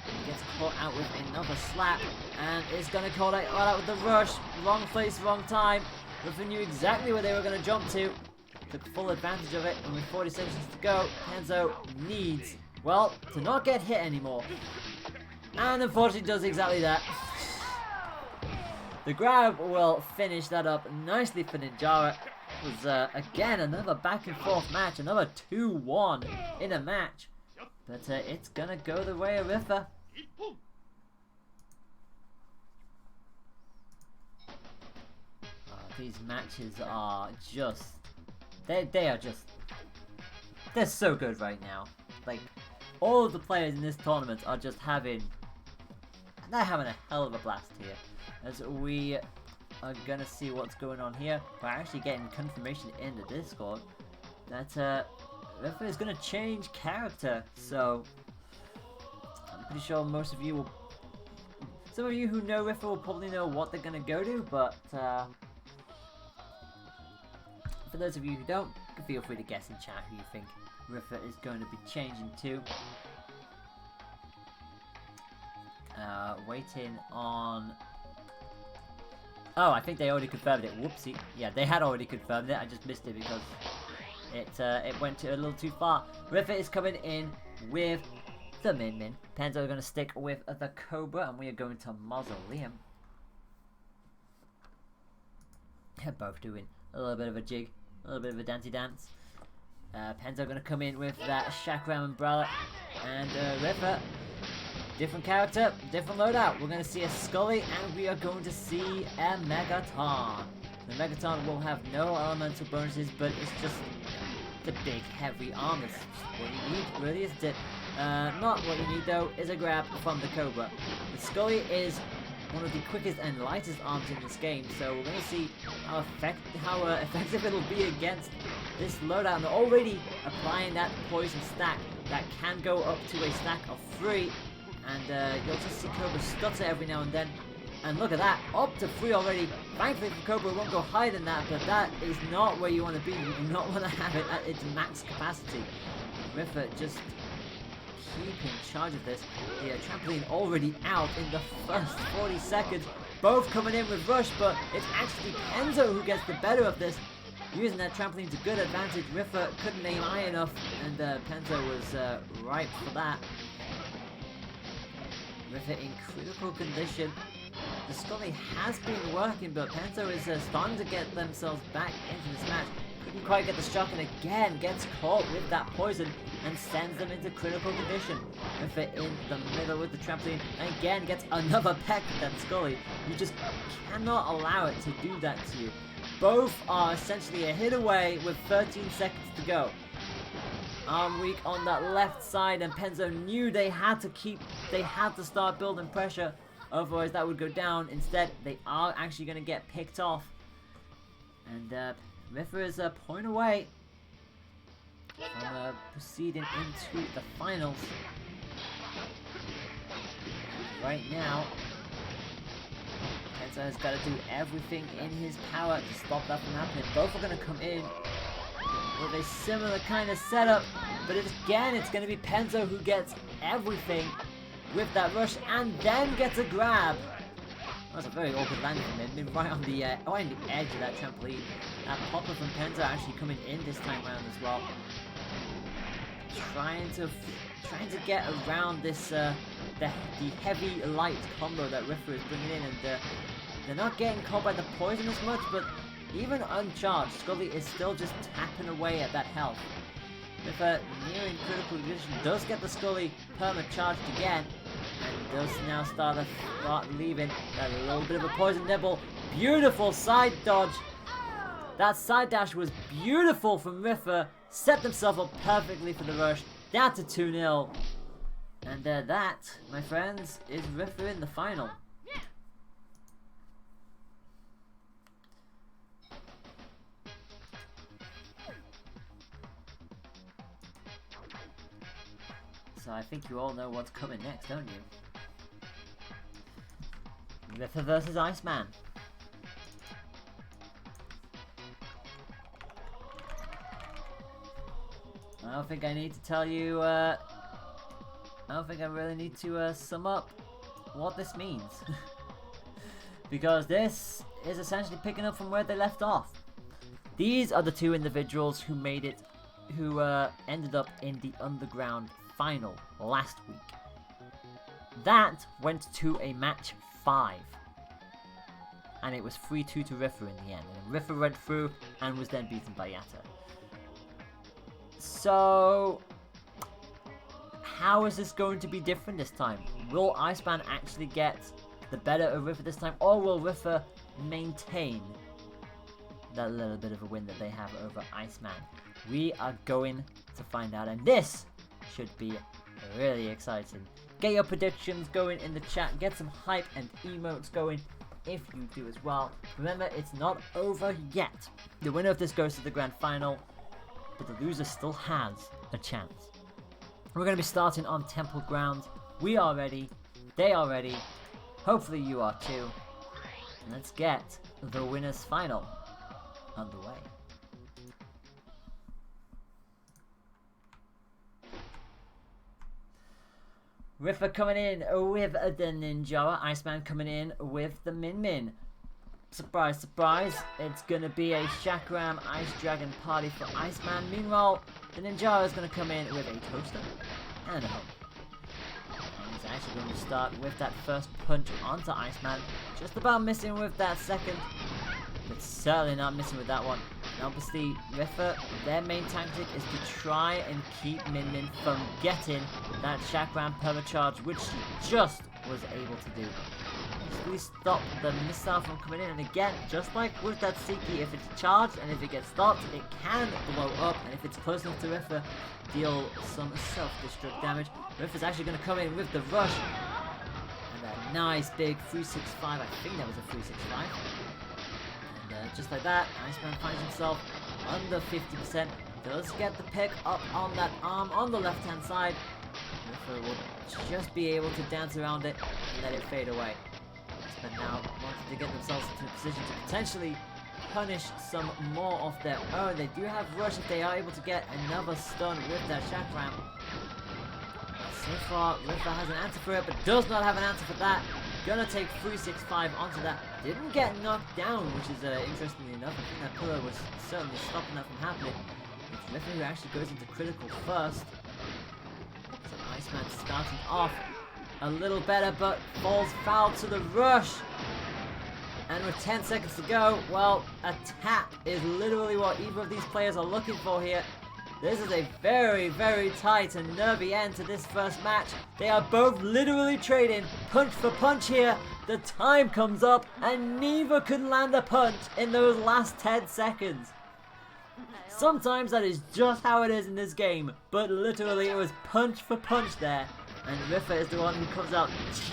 He gets caught out with another slap, and is going to call out with the rush. Wrong place, wrong time. Riffer knew exactly where they were going to jump to. Took full advantage of it, and with 40 seconds to go, Pento needs, well, to not get hit anymore. And unfortunately does exactly that. The grab will finish that up nicely for Ninjara. It was, again, another back and forth match. Another 2-1 in a match. But it's going to go the way of Riffer. These matches are just... They are just... They're so good right now. Like, all of the players in this tournament are just having... They're having a hell of a blast here. As we are going to see what's going on here. We're actually getting confirmation in the Discord that Riffer is going to change character. So, I'm pretty sure most of you will... Some of you who know Riffer will probably know what they're going to go to, but... for those of you who don't, feel free to guess in chat who you think Riffer is going to be changing to. Waiting on... Oh, I think they already confirmed it. Whoopsie. Yeah, they had already confirmed it. I just missed it because it went a little too far. Riffer is coming in with the Min Min. Pento are going to stick with the Cobra, and we are going to Mausoleum. They're both doing a little bit of a jig, a little bit of a dancey dance. Pento going to come in with that Chakram Umbrella, and Riffer, different character, different loadout. We're going to see a Scully, and we are going to see a Megaton. The Megaton will have no elemental bonuses, but it's just the big heavy arm. It's what you need, really, isn't it? Not what you need though is a grab from the Cobra. The Scully is one of the quickest and lightest arms in this game, so we're going to see how effective it'll be against this loadout. And they're already applying that poison stack that can go up to a stack of 3, and you'll just see Cobra stutter every now and then. And look at that, up to 3 already. Thankfully for Cobra, it won't go higher than that, but that is not where you want to be. You do not want to have it at its max capacity. Riffer just keep in charge of this. The trampoline already out in the first 40 seconds. Both coming in with rush, but it's actually Pento who gets the better of this. Using that trampoline to good advantage. Riffer couldn't aim high enough, and Pento was ripe for that. Riffer in critical condition. The Scully has been working, but Penzo is starting to get themselves back into this match. Couldn't quite get the shock, and again gets caught with that poison and sends them into critical condition. Riffer in the middle with the trampoline, and again gets another peck with that Scully. You just cannot allow it to do that to you. Both are essentially a hit away with 13 seconds to go. Arm weak on that left side, and Penzo knew they had to start building pressure, otherwise that would go down. Instead, they are actually going to get picked off. And Riffer is a point away from proceeding into the finals. Right now, Penzo has got to do everything in his power to stop that from happening. Both are going to come in with a similar kind of setup, but again, it's going to be Penzo who gets everything with that rush and then gets a grab. That's a very awkward landing from him, right on the edge of that trampoline. That popper from Penzo actually coming in this time around as well, trying to get around this the heavy light combo that Riffer is bringing in, and they're not getting caught by the poison as much, but even uncharged, Scully is still just tapping away at that health. Riffer nearing critical condition does get the Scully perma-charged again, and does now start leaving a little bit of a poison nibble. Beautiful side dodge. That side dash was beautiful from Riffer. Set themselves up perfectly for the rush. Down to 2-0. And that, my friends, is Riffer in the final. So I think you all know what's coming next, don't you? Riffer versus Iceman. I don't think I need to tell you, I don't think I really need to sum up what this means. Because this is essentially picking up from where they left off. These are the two individuals who made it, who ended up in the Underground final last week. That went to a match 5. And it was 3-2 to Riffer in the end. And Riffer went through and was then beaten by Yatta. So, how is this going to be different this time? Will Iceman actually get the better of Riffer this time, or will Riffer maintain that little bit of a win that they have over Iceman? We are going to find out, and this should be really exciting. Get your predictions going in the chat, get some hype and emotes going if you do as well. Remember, it's not over yet. The winner of this goes to the grand final, but the loser still has a chance. We're going to be starting on Temple Grounds. We are ready, they are ready, hopefully you are too. Let's get the winner's final underway. Riffer coming in with the Ninjara, Iceman coming in with the Min Min. Surprise, surprise, it's gonna be a Chakram Ice Dragon party for Iceman. Meanwhile, the Ninjara is gonna come in with a Toaster and a Home. And he's actually going to start with that first punch onto Iceman. Just about missing with that second, but certainly not missing with that one. And obviously, Riffer, their main tactic is to try and keep Min Min from getting that Chakram permacharge, which she just was able to do. We stop the missile from coming in, and again, just like with that Seiki, if it's charged and if it gets stopped, it can blow up, and if it's close enough to Riffer, deal some self-destruct damage. Riffer's actually going to come in with the rush, and that nice big 365, I think that was a 365. And just like that, Iceman finds himself under 50%, does get the pick up on that arm on the left-hand side. Riffer will just be able to dance around it and let it fade away. But now wanting to get themselves into a position to potentially punish some more of their own. They do have rush if they are able to get another stun with their Chakram. So far, Riffer has an answer for it, but does not have an answer for that. Gonna take 365 onto that. Didn't get knocked down, which is interestingly enough. I think that pillar was certainly stopping that from happening. It's Riffer who actually goes into critical first. So Iceman starting off a little better, but falls foul to the rush. And with 10 seconds to go, well, a tap is literally what either of these players are looking for here. This is a very, very tight and nervy end to this first match. They are both literally trading punch for punch here. The time comes up and neither could land a punch in those last 10 seconds. Sometimes that is just how it is in this game, but literally it was punch for punch there. And Riffa is the one who comes out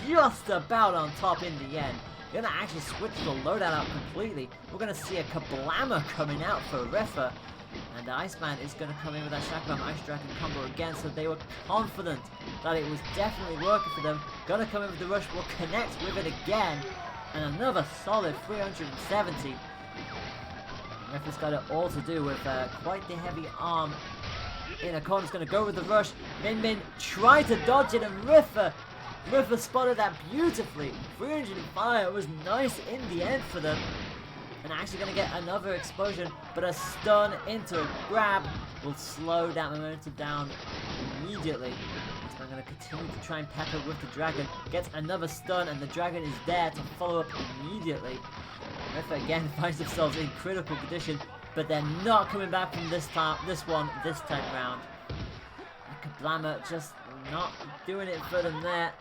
just about on top in the end. We're going to actually switch the loadout out completely. We're going to see a Kablammer coming out for Riffa. And the Iceman is going to come in with that Chakram Ice Dragon combo again, so they were confident that it was definitely working for them. Gonna come in with the rush, will connect with it again, and another solid 370. Riffa's got it all to do with quite the heavy arm. In a corner's going to go with the rush. Min tried to dodge it, and Riffa spotted that beautifully. 305 was nice in the end for them. And actually going to get another explosion, but a stun into a grab will slow that momentum down immediately. So I'm going to continue to try and pepper with the dragon. Gets another stun, and the dragon is there to follow up immediately. Riffa again finds themselves in critical condition, but they're not coming back from this time round. And Kablammer just not doing it for them there.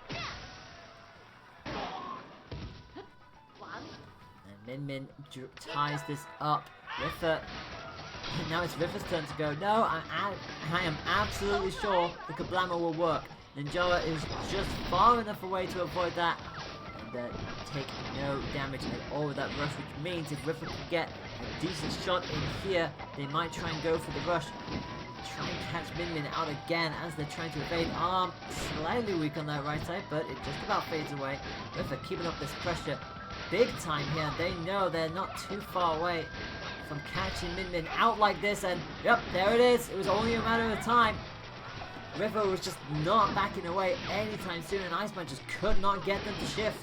Min ties this up. Riffa. Now it's Riffa's turn to go. No, I am absolutely sure the Kablammer will work. Ninjara is just far enough away to avoid that. And take no damage at all with that rush, which means if Riffa can get a decent shot in here, they might try and go for the rush. Try and catch Min out again as they're trying to evade. Arm slightly weak on that right side, but it just about fades away. Riffa keeping up this pressure big time here. They know they're not too far away from catching Min out like this, and yep, there it is. It was only a matter of time. Riffa was just not backing away anytime soon, and Iceman just could not get them to shift.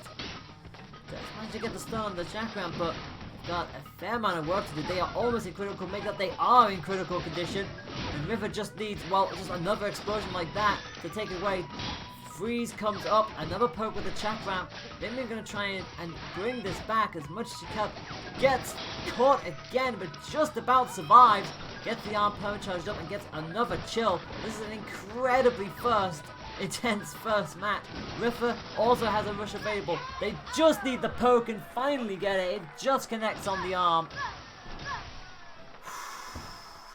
Just managed to get the stun on the Chakram, but they've got a fair amount of work to do. They are almost in critical make that they are in critical condition, and Riffa just needs, well, just another explosion like that to take it away. Freeze comes up, another poke with the Chakram. Then we're going to try and bring this back as much as she can. Gets caught again, but just about survives. Gets the arm perma charged up and gets another chill. This is an incredibly intense first match. Riffa also has a rush available. They just need the poke and finally get it. It just connects on the arm.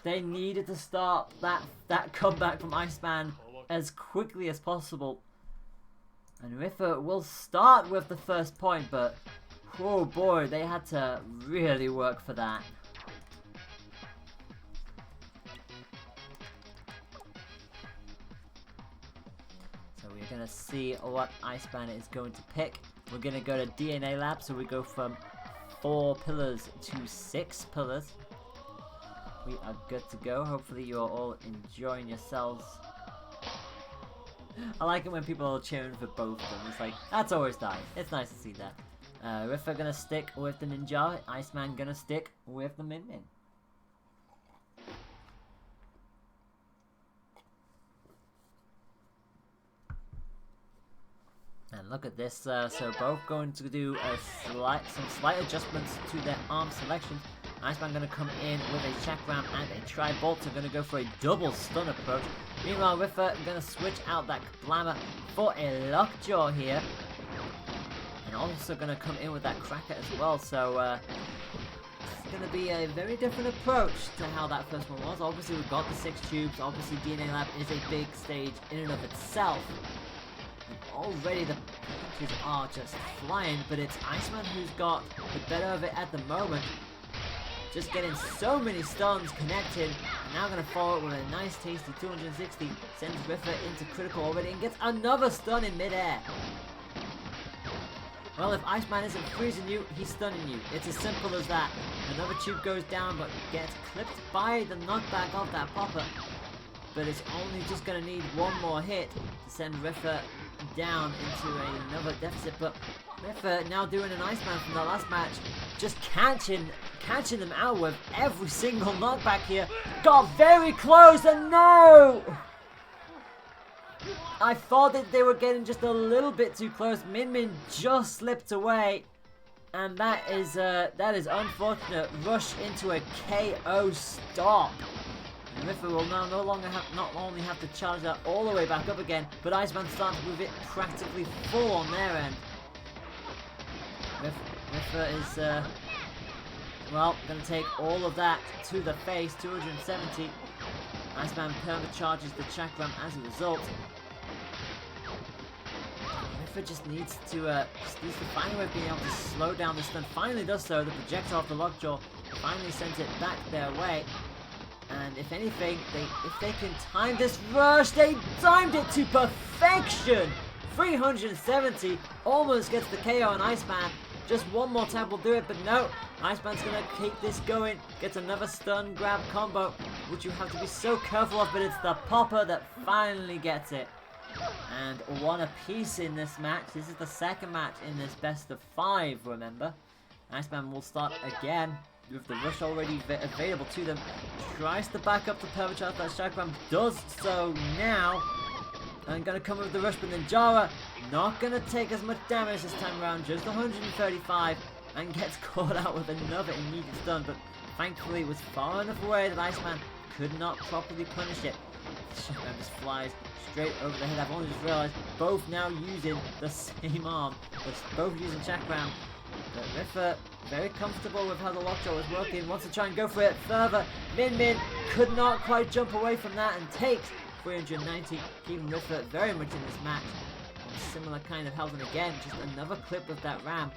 They needed to start that comeback from Iceman as quickly as possible. And Riffa will start with the first point, but oh boy, they had to really work for that. So we're going to see what Iceman is going to pick. We're going to go to DNA Lab, so we go from 4 pillars to 6 pillars. We are good to go. Hopefully you're all enjoying yourselves. I like it when people are cheering for both of them. It's like, that's always nice. It's nice to see that. Riffa gonna stick with the Ninja. Iceman gonna stick with the Min. And look at this. So both going to do some slight adjustments to their arm selection. Iceman going to come in with a Chakram and a Tri-Bolt. So going to go for a double stun approach. Meanwhile, Riffa going to switch out that Kablammer for a Lockjaw here. And also going to come in with that Cracker as well. So it's going to be a very different approach to how that first one was. Obviously, we've got the 6 tubes. Obviously, DNA Lab is a big stage in and of itself. And already the punches are just flying. But it's Iceman who's got the better of it at the moment. Just getting so many stuns connected. And now going to follow it with a nice tasty 260. Sends Riffa into critical already and gets another stun in midair. Well, if Iceman isn't freezing you, he's stunning you. It's as simple as that. Another tube goes down but gets clipped by the knockback of that popper. But it's only just going to need one more hit to send Riffa down into another deficit. But Riffa now doing an Iceman from the last match. Just catching them out with every single knockback here. Got very close and no! I thought that they were getting just a little bit too close. Min Min just slipped away. And that is unfortunate. Rush into a KO stop. And Riffa will now not only have to charge that all the way back up again, but Iceman starts to move it practically full on their end. Riffa is well, going to take all of that to the face. 270. Iceman perma charges the chakram as a result. Riffa just needs to find a way of being able to slow down the stun. Finally does so. The projectile off the lockjaw finally sends it back their way. And if anything, if they can time this rush, they timed it to perfection. 370 almost gets the KO on Iceman. Just one more tap will do it, but no. Iceman's going to keep this going. Gets another stun grab combo, which you have to be so careful of, but it's the popper that finally gets it. And 1 apiece in this match. This is the second match in this best of 5, remember. Iceman will start again with the rush already available to them. Tries to back up the permacharge. That chakram does so now. And going to come with the rush, but Ninjara not going to take as much damage this time around. Just 135. And gets caught out with another immediate stun. But thankfully it was far enough away that Iceman could not properly punish it. The chakram just flies straight over the head. I've only just realized both now using the same arm. Both using chakram. But Riffa very comfortable with how the lockjaw is working. Wants to try and go for it further. Min Min could not quite jump away from that and takes 390, keeping Riffa very much in this match. On similar kind of health, and again, just another clip of that ram.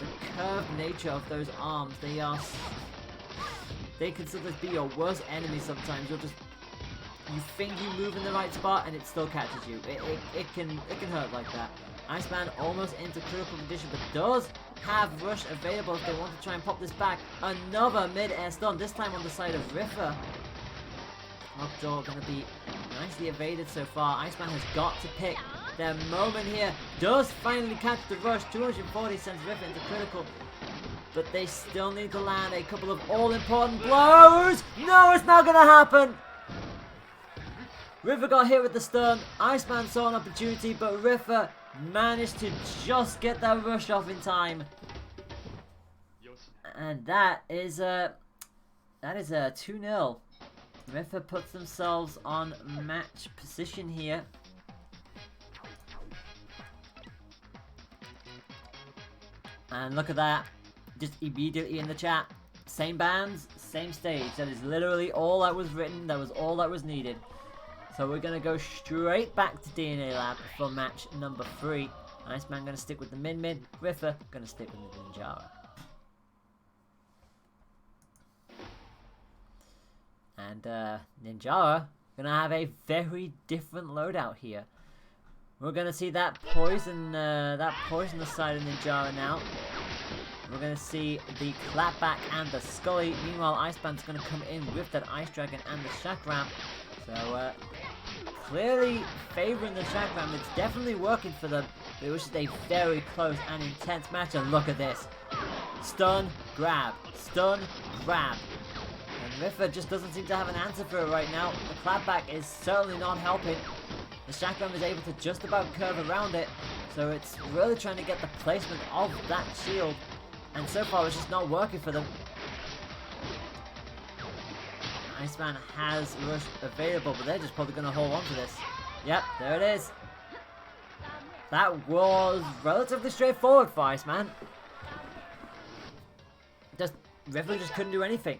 The curved nature of those arms, they can sometimes be your worst enemy sometimes. You think you move in the right spot and it still catches you. It can hurt like that. Iceman almost into critical condition, but does have rush available if they want to try and pop this back. Another mid-air stun, this time on the side of Riffa. Lockjaw going to be nicely evaded so far. Iceman has got to pick their moment here. Does finally catch the rush. 240 sends Riffa into critical. But they still need to land a couple of all-important blows. No, it's not going to happen. Riffa got hit with the stun. Iceman saw an opportunity, but Riffa managed to just get that rush off in time. And that is a 2-0. Riffa puts themselves on match position here. And look at that. Just immediately in the chat. Same bands, same stage. That is literally all that was written. That was all that was needed. So we're going to go straight back to DNA Lab for match number 3. Iceman going to stick with the Min Min. Riffa going to stick with the Ninjara. And Ninjara going to have a very different loadout here. We're going to see that poison the side of Ninjara now. We're going to see the clapback and the Scully. Meanwhile, Iceman's going to come in with that Ice Dragon and the Chakram. So, clearly favoring the Chakram. It's definitely working for them. It was just a very close and intense match. And look at this. Stun, grab. Stun, grab. And Riffa just doesn't seem to have an answer for it right now. The clapback is certainly not helping. The Chakram is able to just about curve around it. So it's really trying to get the placement of that shield. And so far it's just not working for them. Iceman has rush available, but they're just probably going to hold on to this. Yep, there it is. That was relatively straightforward for Iceman. Riffa just couldn't do anything.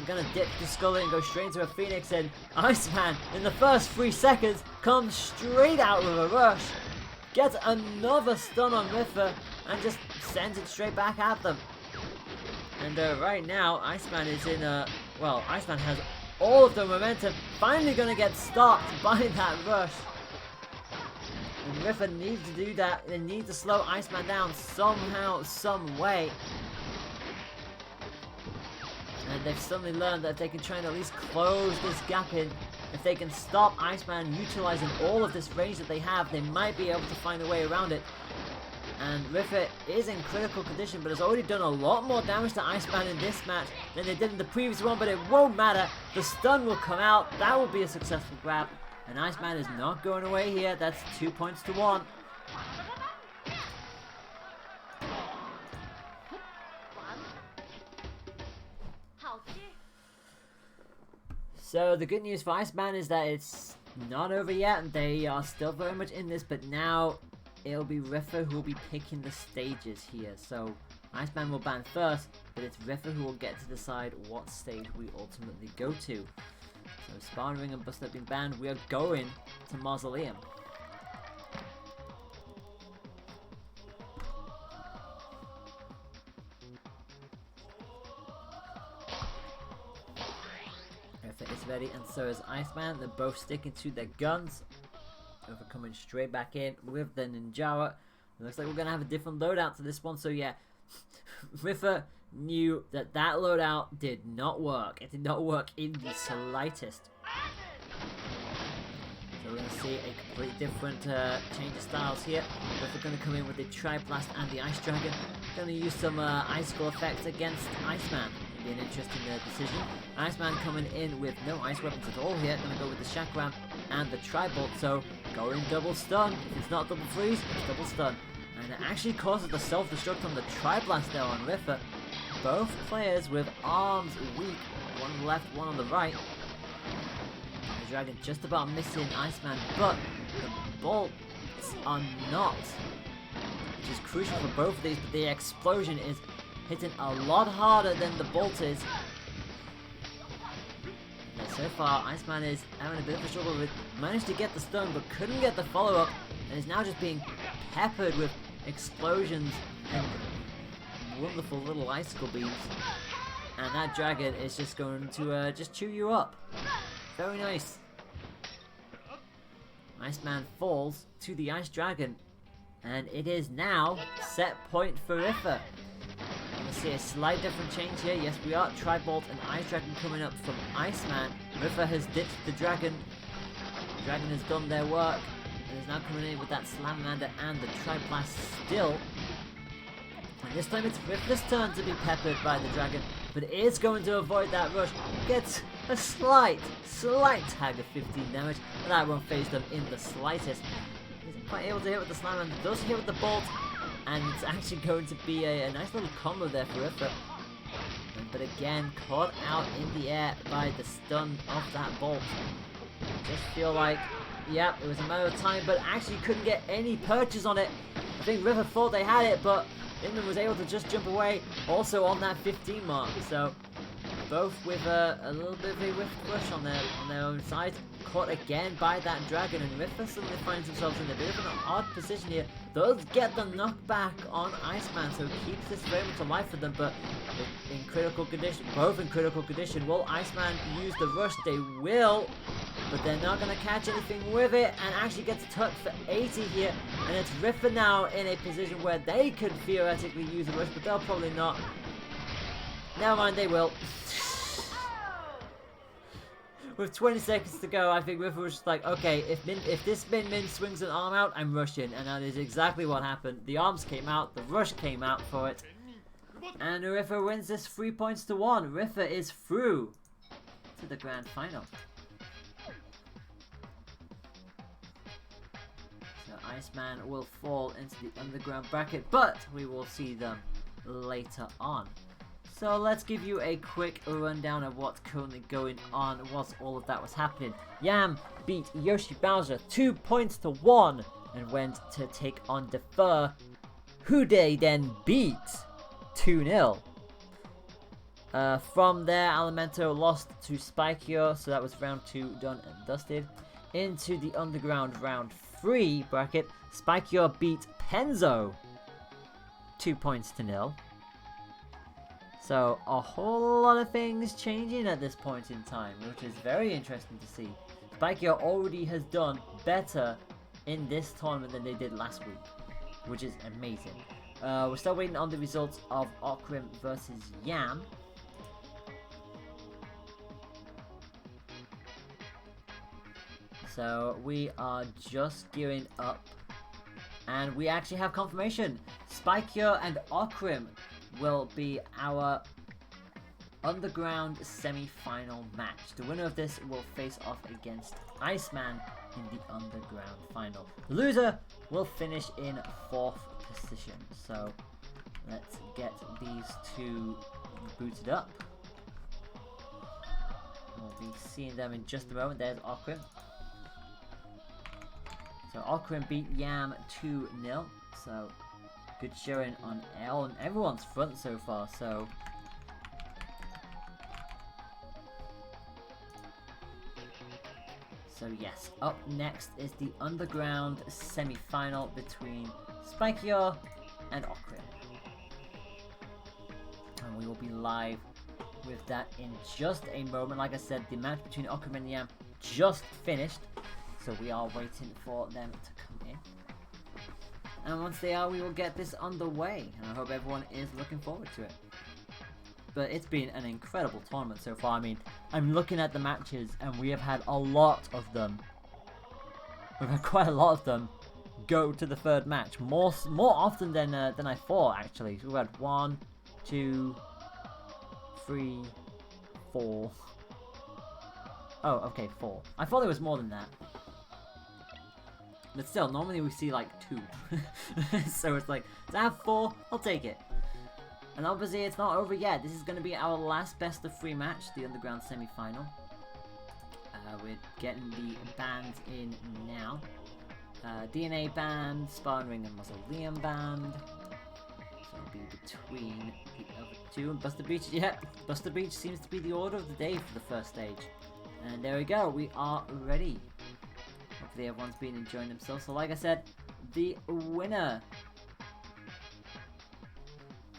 We're going to dip the Scully and go straight into a Phoenix, and Iceman, in the first 3 seconds, comes straight out with a rush. Gets another stun on Riffa, and just sends it straight back at them. And right now, Iceman is in a... Well, Iceman has all of the momentum. Finally going to get stopped by that rush. And Riffa needs to do that. They need to slow Iceman down somehow, some way. And they've suddenly learned that if they can try and at least close this gap in, if they can stop Iceman utilizing all of this range that they have, they might be able to find a way around it. And Riffa is in critical condition, but has already done a lot more damage to Iceman in this match than they did in the previous one, but it won't matter. The stun will come out. That will be a successful grab. And Iceman is not going away here. That's 2 points to 1. So the good news for Iceman is that it's not over yet, and they are still very much in this, but now it'll be Riffa who will be picking the stages here. So Iceman will ban first, but it's Riffa who will get to decide what stage we ultimately go to. So Spartan Ring and Buster have been banned. We are going to Mausoleum. Riffa is ready, and so is Iceman. They're both sticking to their guns. Riffa coming straight back in with the Ninjara. Looks like we're going to have a different loadout to this one, so yeah. Riffa knew that that loadout did not work. It did not work in the slightest. So we're going to see a completely different change of styles here. Riffa going to come in with the Tri-Blast and the Ice Dragon. Going to use some icicle effects against Iceman. It'll be an interesting decision. Iceman coming in with no ice weapons at all here. Going to go with the Chakram and the Tri-Bolt. So going double stun. If it's not double freeze, it's double stun. And it actually causes the self-destruct on the Tri-Blast there on Riffa. Both players with arms weak. One on the left, one on the right. The Dragon just about missing Iceman, but the bolts are not. Which is crucial for both of these, but the explosion is hitting a lot harder than the bolt is. And so far, Iceman is having a bit of a struggle with, managed to get the stun, but couldn't get the follow-up, and is now just being peppered with explosions and wonderful little icicle beams. And that dragon is just going to just chew you up. Very nice. Iceman falls to the Ice Dragon, and it is now set point for Riffa. We'll see a slight different change here. Yes, we are. Tri-Bolt and Ice Dragon coming up from Iceman. Riffa has ditched the dragon. The dragon has done their work and is now coming in with that Salamander and the Tri-Blast still. And this time it's Riffa's turn to be peppered by the dragon, but it is going to avoid that rush. Gets a slight tag of 15 damage, but that won't phase them in the slightest. Isn't quite able to hit with the Salamander, does hit with the Bolt, and it's actually going to be a nice little combo there for Riffa. But again, caught out in the air by the stun of that Bolt. Just feel like, yeah, it was a matter of time, but actually couldn't get any purchase on it. I think Riffa thought they had it, but Inman was able to just jump away, also on that 15 mark. So both with a little bit of a whiff rush on their own side. Caught again by that dragon, and Riffa suddenly finds themselves in a bit of an odd position here. Does get the knockback on Iceman, so keeps this very much alive for them, but in critical condition, both in critical condition. Will Iceman use the rush? They will, but they're not going to catch anything with it, and actually gets touched for 80 here. And it's Riffa now in a position where they could theoretically use the rush, but they'll probably not. Never mind, they will. With 20 seconds to go, I think Riffa was just like, okay, if this Min swings an arm out, I'm rushing. And that is exactly what happened. The arms came out, the rush came out for it. And Riffa wins this 3 points to 1. Riffa is through to the grand final. So Iceman will fall into the underground bracket, but we will see them later on. So let's give you a quick rundown of what's currently going on whilst all of that was happening. Yam beat Yoshi Bowser 2 points to 1 and went to take on Defer, who they then beat 2-0. From there, Alimento lost to Spikeyo, so that was round 2 done and dusted. Into the underground round 3 bracket, Spikeyo beat Penzo 2 points to 0. So, a whole lot of things changing at this point in time, which is very interesting to see. Spikeyo already has done better in this tournament than they did last week, which is amazing. We're still waiting on the results of Okrim versus Yam. So, we are just gearing up, and we actually have confirmation. Spikeyo and Okrim will be our underground semi-final match. The winner of this will face off against Iceman in the underground final. The loser will finish in 4th position. So let's get these two booted up. We'll be seeing them in just a moment. There's Okrim. So Okrim beat Yam 2-0. So good showing on everyone's front so far. So yes, up next is the underground semi-final between Spikier and Okrim. And we will be live with that in just a moment. Like I said, the match between Okrim and Yam just finished, so we are waiting for them to come in. And once they are, we will get this underway, and I hope everyone is looking forward to it. But it's been an incredible tournament so far. I mean, I'm looking at the matches, and we have had a lot of them. We've had quite a lot of them go to the 3rd match, more often than I thought. Actually, so we've had 1, 2, 3, 4. Oh, okay, 4. I thought there was more than that. But still, normally we see like 2. So it's like, to have 4, I'll take it. And obviously it's not over yet. This is going to be our last best of 3 match, the underground semi-final. We're getting the bands in now. DNA band, Sparring Ring and Mausoleum band. So it'll be between the other 2. And Buster Beach, yeah, Buster Beach seems to be the order of the day for the 1st stage. And there we go, we are ready. Hopefully everyone's been enjoying themselves. So like I said, the winner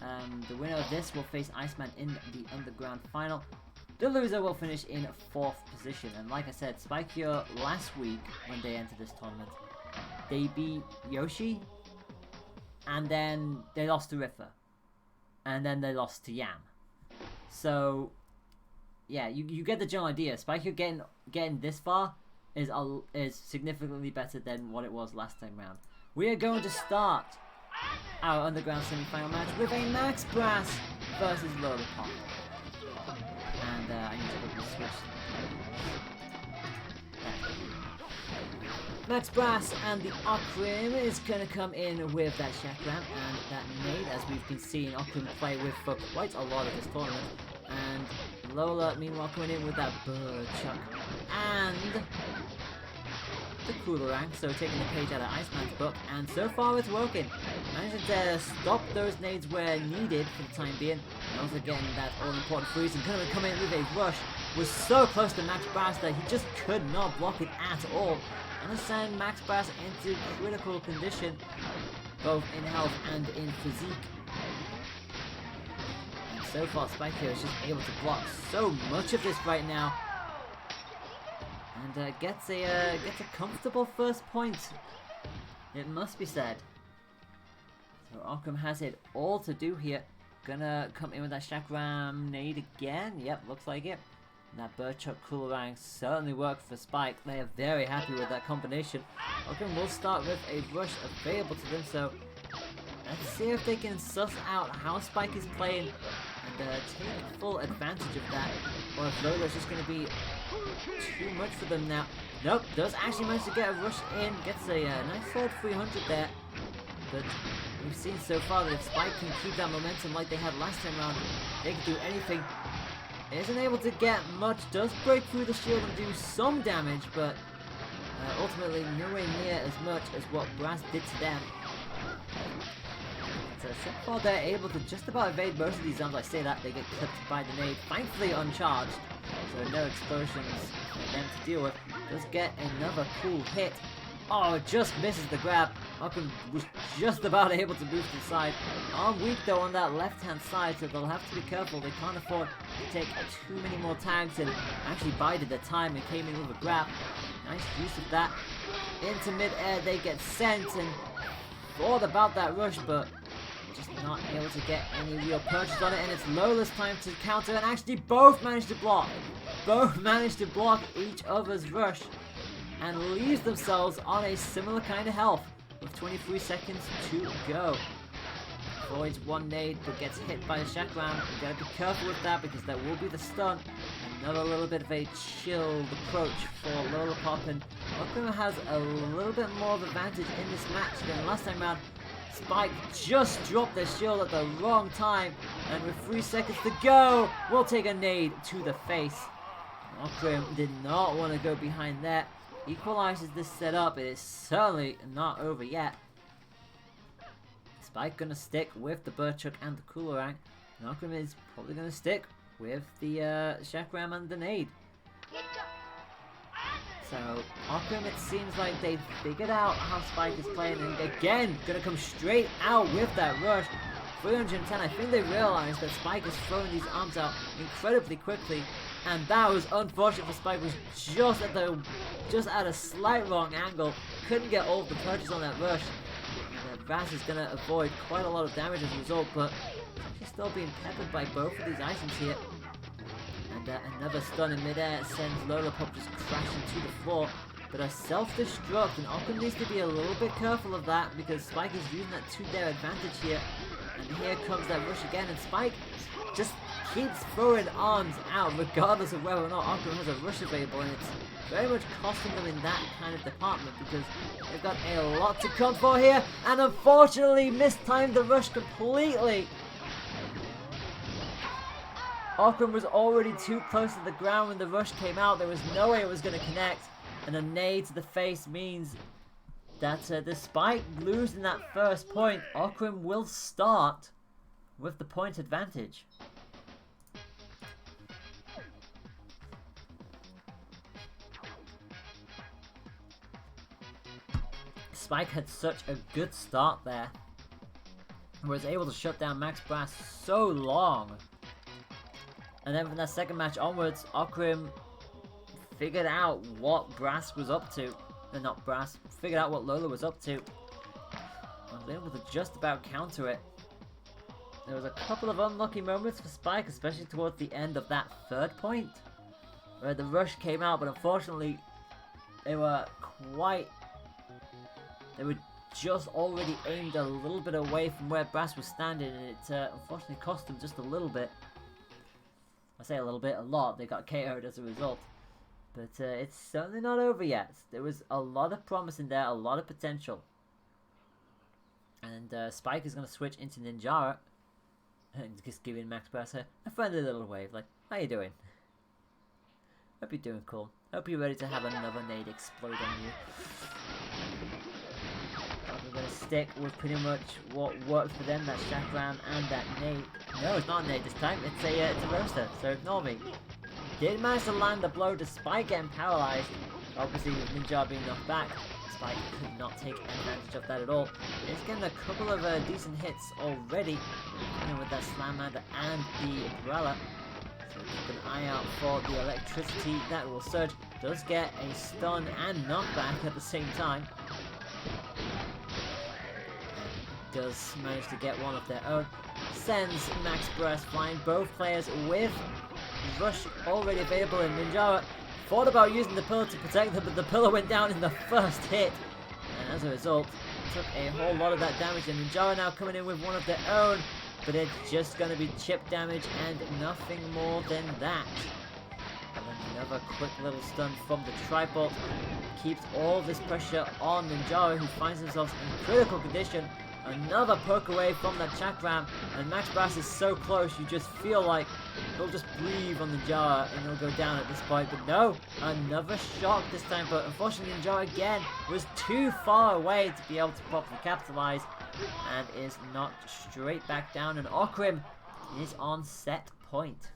of this will face Iceman in the underground final. The loser will finish in 4th position. And like I said, Spikier last week, when they entered this tournament, they beat Yoshi, and then they lost to Riffa, and then they lost to Yam. So yeah, you get the general idea. Spikier getting this far is significantly better than what it was last time round. We are going to start our underground semi-final match with a Max Brass versus Lollipop. And I need to quickly switch. Max Brass and the Okrim is going to come in with that Chakram and that nade, as we've been seeing Okrim play with for quite a lot of this tournament. And Lola, meanwhile, coming in with that Bird Chuck and the Coolerang, so taking the page out of Iceman's book, and so far it's working. Managing to stop those nades where needed for the time being, and also getting that all-important freeze, and coming in with a rush. Was so close to Max Brass that he just could not block it at all, and send Max Brass into critical condition, both in health and in physique. And so far, Spikier is just able to block so much of this right now. And gets a comfortable 1st point, it must be said. So Okrim has it all to do here. Gonna come in with that Chakram nade again. Yep, looks like it. And that Bird-Chuck Coolerang certainly worked for Spike. They are very happy with that combination. Okrim will start with a rush available to them, so let's see if they can suss out how Spike is playing and take full advantage of that. Or if Lola's just going to be too much for them now. Nope, does actually manage to get a rush in. Gets a nice solid 300 there. But we've seen so far that if Spike can keep that momentum like they had last time around, they can do anything. Isn't able to get much. Does break through the shield and do some damage, but ultimately nowhere near as much as what Brass did to them. So far they're able to just about evade most of these zones. I say that, they get clipped by the nade, thankfully uncharged, so no explosions for them to deal with. Does get another cool hit. Oh, just misses the grab. Okrim was just about able to boost inside. Arm weak though on that left-hand side, so they'll have to be careful. They can't afford to take too many more tags, and actually bided the time and came in with a grab. Nice use of that. Into mid-air they get sent, and thought about that rush, but just not able to get any real purchase on it, and it's Lola's time to counter, and actually both managed to block. Both managed to block each other's rush, and leaves themselves on a similar kind of health with 23 seconds to go. avoids one nade but gets hit by a chakram. You gotta be careful with that because there will be the stun. Another little bit of a chilled approach for Lollipop, and Okrim has a little bit more of advantage in this match than last time round. Spike just dropped their shield at the wrong time, and with 3 seconds to go, we'll take a nade to the face. Okrim did not want to go behind that. Equalizes this setup. It is certainly not over yet. Spike gonna stick with the Burchuk and the Coolerang, and Okrim is probably gonna stick with the Chakram and the nade. So Okrim, it seems like they've figured out how Spike is playing, and again gonna come straight out with that rush. 310. I think they realized that Spike is throwing these arms out incredibly quickly, and that was unfortunate for Spike. Was just at a slight wrong angle. Couldn't get all of the punches on that rush. Brass is gonna avoid quite a lot of damage as a result, but she's still being peppered by both of these items here. And another stun in midair sends Lollipop just crashing to the floor. But a self-destruct, and Okrim needs to be a little bit careful of that because Spike is using that to their advantage here. And here comes that rush again, and Spike just keeps throwing arms out regardless of whether or not Okrim has a rush available, and it's very much costing them in that kind of department because they've got a lot to come for here, and unfortunately mistimed the rush completely. Okrim was already too close to the ground when the rush came out. There was no way it was going to connect, and a nade to the face means that despite losing that first point, Okrim will start with the point advantage. Spike had such a good start there, and was able to shut down Max Brass so long. And then from that second match onwards, Okrim figured out what Brass was up to. Not Brass, figured out what Lola was up to. I was able to just about counter it. There was a couple of unlucky moments for Spike, especially towards the end of that third point, where the rush came out, but unfortunately they were just already aimed a little bit away from where Brass was standing, and it unfortunately cost them just a little bit. I say a little bit, a lot. They got KO'd as a result. But it's certainly not over yet. There was a lot of promise in there, a lot of potential. And Spike is going to switch into Ninjara. And just giving Max Brass a friendly little wave. Like, how you doing? Hope you're doing cool. Hope you're ready to have another nade explode on you. We're going to stick with pretty much what worked for them, that Chakram and that nade. No, it's not a nade this time. It's a roaster, so ignore me. Did manage to land the blow despite getting paralyzed. Obviously with Ninja being knocked back, Spike could not take advantage of that at all. It's getting a couple of decent hits already, with that Salamander and the Umbrella. So keep an eye out for the electricity that will surge. Does get a stun and knockback at the same time. Does manage to get one of their own. Sends Max Brass flying, both players with rush already available, in Ninjara thought about using the pillar to protect them, but the pillar went down in the first hit, and as a result took a whole lot of that damage. And Ninjara now coming in with one of their own, but it's just going to be chip damage and nothing more than that. And then another quick little stun from the Tribolt keeps all this pressure on Ninjara, who finds themselves in critical condition. Another poke away from that Chakram, and Max Brass is so close, you just feel like he'll just breathe on the Ninjara and he'll go down at this point. But no, another shock this time, but unfortunately Ninjara again was too far away to be able to properly capitalize, and is knocked straight back down, and Okrim is on set point.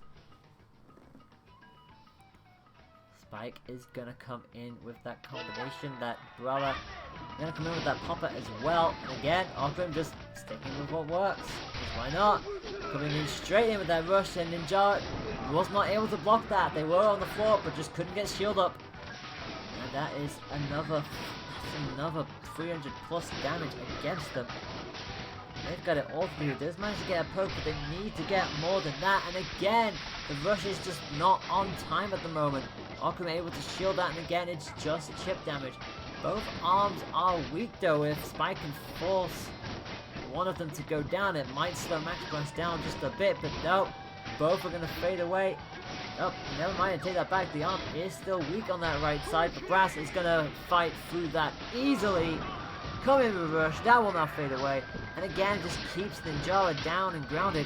Spike is gonna come in with that combination, that Brella. Gonna come in with that Popper as well. And again, Okrim just sticking with what works. Because why not? Coming in straight in with that rush, and Ninja was not able to block that. They were on the floor, but just couldn't get shield up. And that is another 300 plus damage against them. They've got it all to do. Does manage to get a poke, but they need to get more than that. And again, the rush is just not on time at the moment. Okrim able to shield that, and again, it's just chip damage. Both arms are weak though. If Spike can force one of them to go down. It might slow Max Brass down just a bit, but no. Both are going to fade away. Oh, never mind, I take that back. The arm is still weak on that right side, but Brass is going to fight through that easily. Come in with a rush, that will not fade away. And again, just keeps Ninjala down and grounded.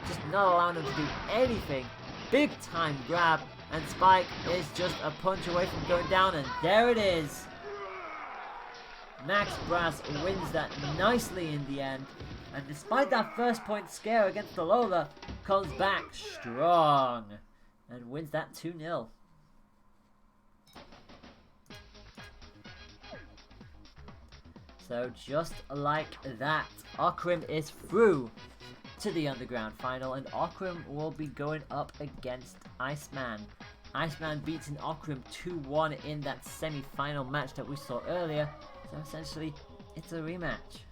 Just not allowing him to do anything. Big time grab, and Spike is just a punch away from going down, and there it is. Max Brass wins that nicely in the end. And despite that first point scare against Alola, comes back strong and wins that 2-0. So just like that, Okrim is through to the Underground Final, and Okrim will be going up against Iceman. Iceman beats in Okrim 2-1 in that semi-final match that we saw earlier, so essentially it's a rematch.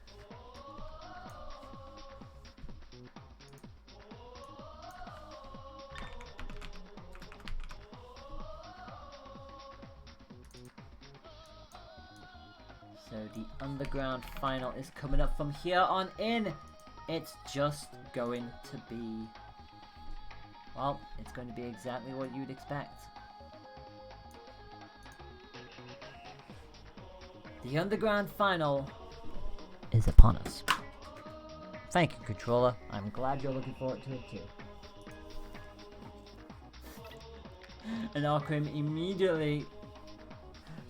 So the Underground Final is coming up from here on in. It's just going to be, well, it's going to be exactly what you'd expect. The Underground Final is upon us. Thank you, controller. I'm glad you're looking forward to it too. And Okrim immediately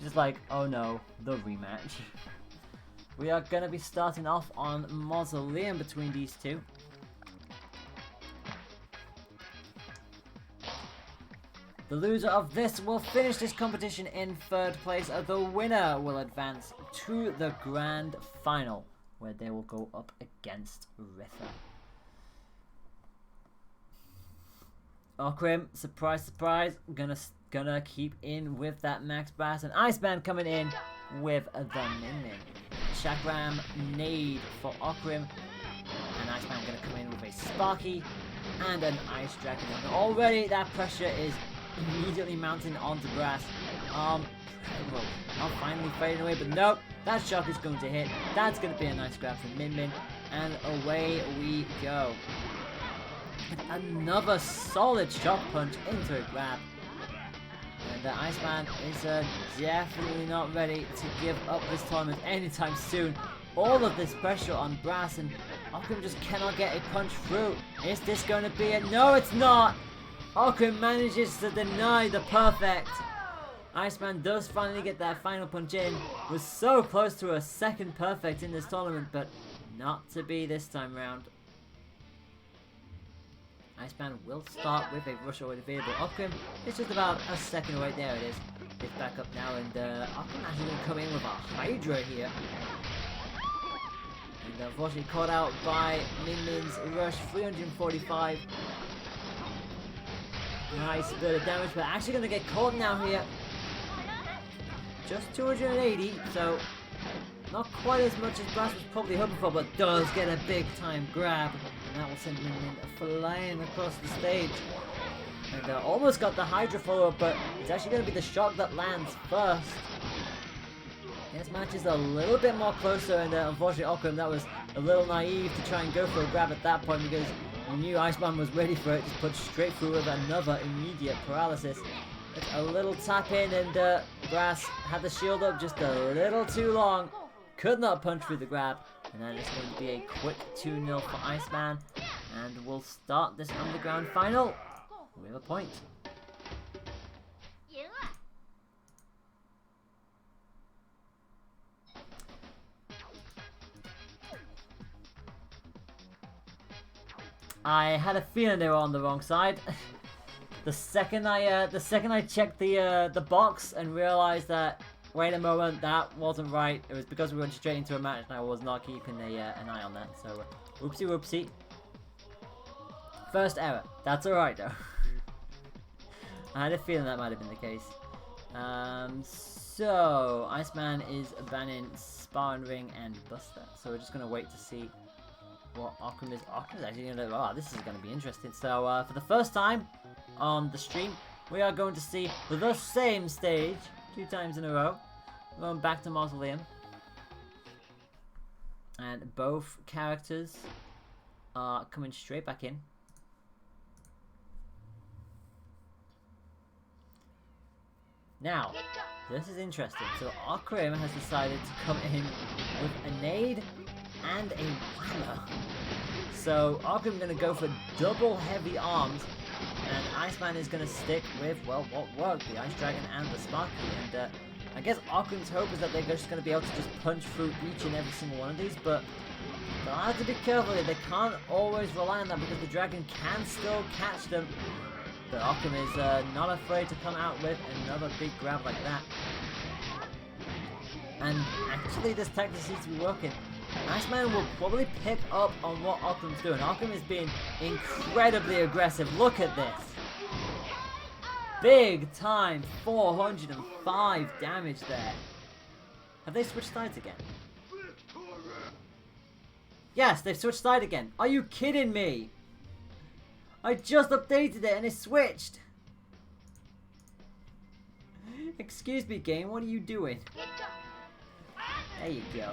just like, oh no, the rematch. We are going to be starting off on Mausoleum between these two. The loser of this will finish this competition in third place. The winner will advance to the grand final, where they will go up against Ritha. Okrim, surprise, surprise, gonna keep in with that Max Bass, and Iceman coming in with the Min Min. Chakram nade for Okrim, and Iceman gonna come in with a Sparky and an Ice Dragon. And already that pressure is immediately mounting onto Brass. Well, I'm finally fading away, but nope, that shock is going to hit. That's gonna be a nice grab from Min Min, and away we go. Another solid shock punch into a grab. And the Iceman is definitely not ready to give up this tournament anytime soon. All of this pressure on Brass, and Okrim just cannot get a punch through. Is this going to be it? No, it's not! Okrim manages to deny the perfect. Iceman does finally get that final punch in. Was so close to a second perfect in this tournament, but not to be this time round. Iceman will start with a rush already available. Okrim is just about a second away. There it is. It's back up now, and Okrim actually going to come in with a Hydra here. And unfortunately caught out by Min Min's rush, 345. Nice bit of damage, but actually going to get caught now here. Just 280, so not quite as much as Brass was probably hoping for, but does get a big time grab. And that will send Min Min flying across the stage. And almost got the Hydra follow-up, but it's actually going to be the shock that lands first. This match is a little bit more closer, and unfortunately Okrim, that was a little naive to try and go for a grab at that point, because we knew Iceman was ready for it. Just put straight through with another immediate paralysis. It's a little tap in, and Brass had the shield up just a little too long. Could not punch through the grab. And then it's going to be a quick 2-0 for Iceman. And we'll start this Underground Final with a point. I had a feeling they were on the wrong side. The second I checked the box and realized that, wait a moment, that wasn't right. It was because we went straight into a match and I was not keeping an eye on that. So, whoopsie whoopsie. First error. That's alright though. I had a feeling that might have been the case. So, Iceman is banning Sparring Ring and Buster. So we're just going to wait to see what Okrim is. Okrim is actually going to... Oh, this is going to be interesting. So, for the first time on the stream, we are going to see the same stage 2 times in a row. Going back to Mausoleum. And both characters are coming straight back in. Now, this is interesting. So Akrim has decided to come in with a nade and a whammer. So Akrim going to go for double heavy arms, and Iceman is going to stick with, well, what worked, the Ice Dragon and the Sparky. And I guess Akrim's hope is that they're just going to be able to just punch through each and every single one of these, but they'll have to be careful here. They can't always rely on that because the dragon can still catch them. But Akrim is not afraid to come out with another big grab like that. And actually this tactic seems to be working. Iceman will probably pick up on what Akrim's doing. Akrim is being incredibly aggressive. Look at this. Big time 405 damage there. Have they switched sides again? Yes, they've switched side again. Are you kidding me? I just updated it and it switched. Excuse me, game, what are you doing? There you go.